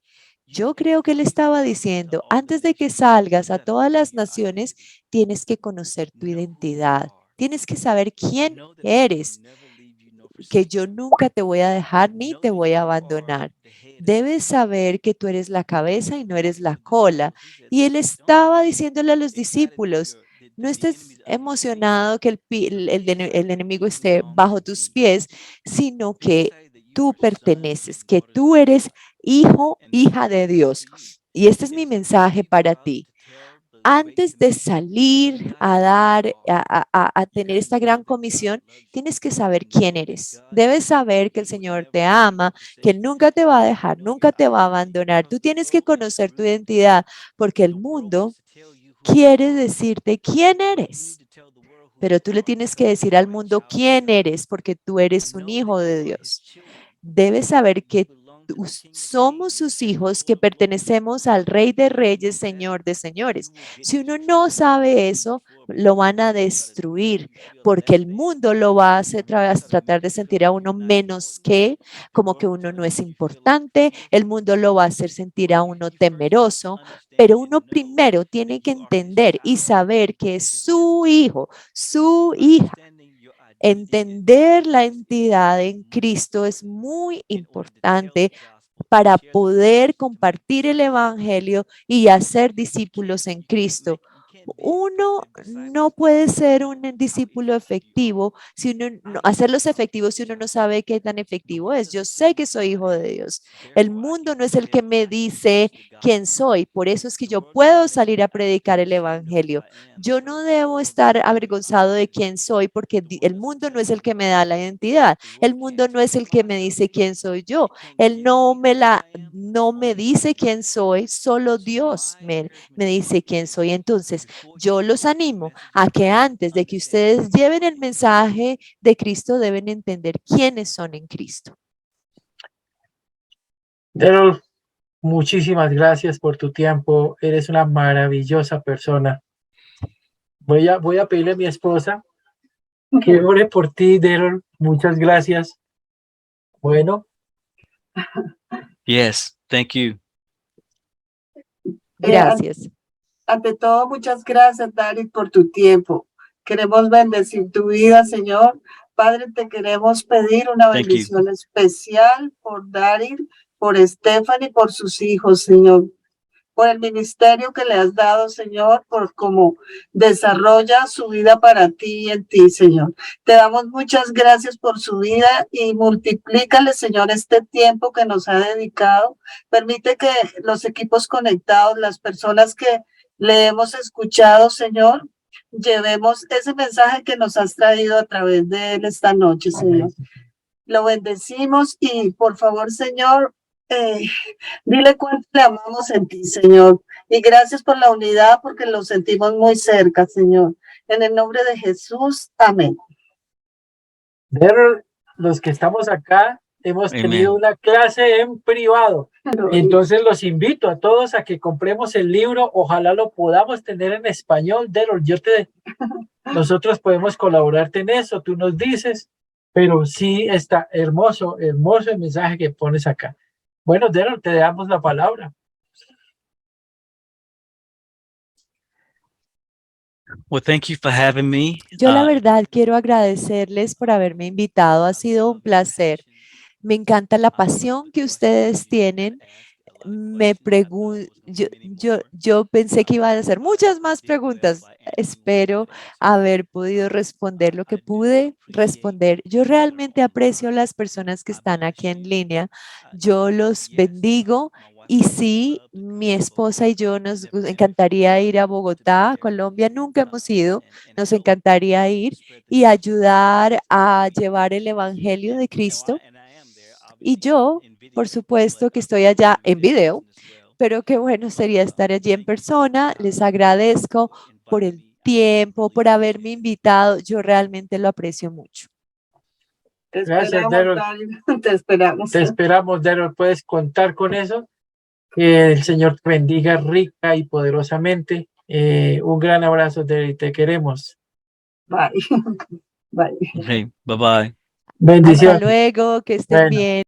Yo creo que él estaba diciendo, antes de que salgas a todas las naciones, tienes que conocer tu identidad. Tienes que saber quién eres, que yo nunca te voy a dejar ni te voy a abandonar. Debes saber que tú eres la cabeza y no eres la cola. Y él estaba diciéndole a los discípulos, no estés emocionado que el enemigo esté bajo tus pies, sino que tú perteneces, que tú eres hijo, hija de Dios. Y este es mi mensaje para ti. Antes de salir a dar, a tener esta gran comisión, tienes que saber quién eres. Debes saber que el Señor te ama, que Él nunca te va a dejar, nunca te va a abandonar. Tú tienes que conocer tu identidad porque el mundo quiere decirte quién eres. Pero tú le tienes que decir al mundo quién eres porque tú eres un hijo de Dios. Debes saber que somos sus hijos, que pertenecemos al Rey de Reyes, Señor de Señores. Si uno no sabe eso, lo van a destruir, porque el mundo lo va a hacer tratar de sentir a uno menos que, como que uno no es importante, el mundo lo va a hacer sentir a uno temeroso, pero uno primero tiene que entender y saber que es su hijo, su hija. Entender la entidad en Cristo es muy importante para poder compartir el Evangelio y hacer discípulos en Cristo. Uno no puede ser un discípulo efectivo si uno hacerlos efectivos si uno no sabe qué tan efectivo es. Yo sé que soy hijo de Dios. El mundo no es el que me dice quién soy. Por eso es que yo puedo salir a predicar el Evangelio. Yo no debo estar avergonzado de quién soy porque el mundo no es el que me da la identidad. El mundo no es el que me dice quién soy yo. Él no me dice quién soy, solo Dios me dice quién soy. Entonces, yo los animo a que antes de que ustedes lleven el mensaje de Cristo, deben entender quiénes son en Cristo. Daryl, muchísimas gracias por tu tiempo. Eres una maravillosa persona. Voy a pedirle a mi esposa que ore por ti, Daryl. Muchas gracias. Bueno. Yes, thank you. Gracias. Ante todo, muchas gracias, Daryl, por tu tiempo. Queremos bendecir tu vida, Señor. Padre, te queremos pedir una bendición especial por Daryl, por Stephanie, por sus hijos, Señor. Por el ministerio que le has dado, Señor, por cómo desarrolla su vida para ti y en ti, Señor. Te damos muchas gracias por su vida y multiplícale, Señor, este tiempo que nos ha dedicado. Permite que los equipos conectados, las personas que le hemos escuchado, Señor, llevemos ese mensaje que nos has traído a través de él esta noche, Señor. Lo bendecimos y por favor, Señor, dile cuánto le amamos en ti, Señor. Y gracias por la unidad porque lo sentimos muy cerca, Señor. En el nombre de Jesús, amén. Daryl, los que estamos acá hemos tenido una clase en privado. Entonces los invito a todos a que compremos el libro. Ojalá lo podamos tener en español. Daryl, nosotros podemos colaborarte en eso. Tú nos dices, pero sí está hermoso el mensaje que pones acá. Bueno, Daryl, te damos la palabra. Well, thank you for having me. Yo la verdad quiero agradecerles por haberme invitado. Ha sido un placer. Me encanta la pasión que ustedes tienen. Yo pensé que iban a hacer muchas más preguntas. Espero haber podido responder lo que pude responder. Yo realmente aprecio a las personas que están aquí en línea. Yo los bendigo. Y sí, mi esposa y yo nos encantaría ir a Bogotá, Colombia. Nunca hemos ido. Nos encantaría ir y ayudar a llevar el Evangelio de Cristo. Y yo, por supuesto, que estoy allá en video, pero qué bueno sería estar allí en persona. Les agradezco por el tiempo, por haberme invitado. Yo realmente lo aprecio mucho. Te Gracias, esperamos, Daryl. Daryl. Te esperamos. Te esperamos, Daryl. Puedes contar con eso. Que el Señor te bendiga rica y poderosamente. Un gran abrazo, Daryl. Te queremos. Bye. Bye. Okay, bye bye. Hasta Bendiciones. luego, que estén Bueno. bien.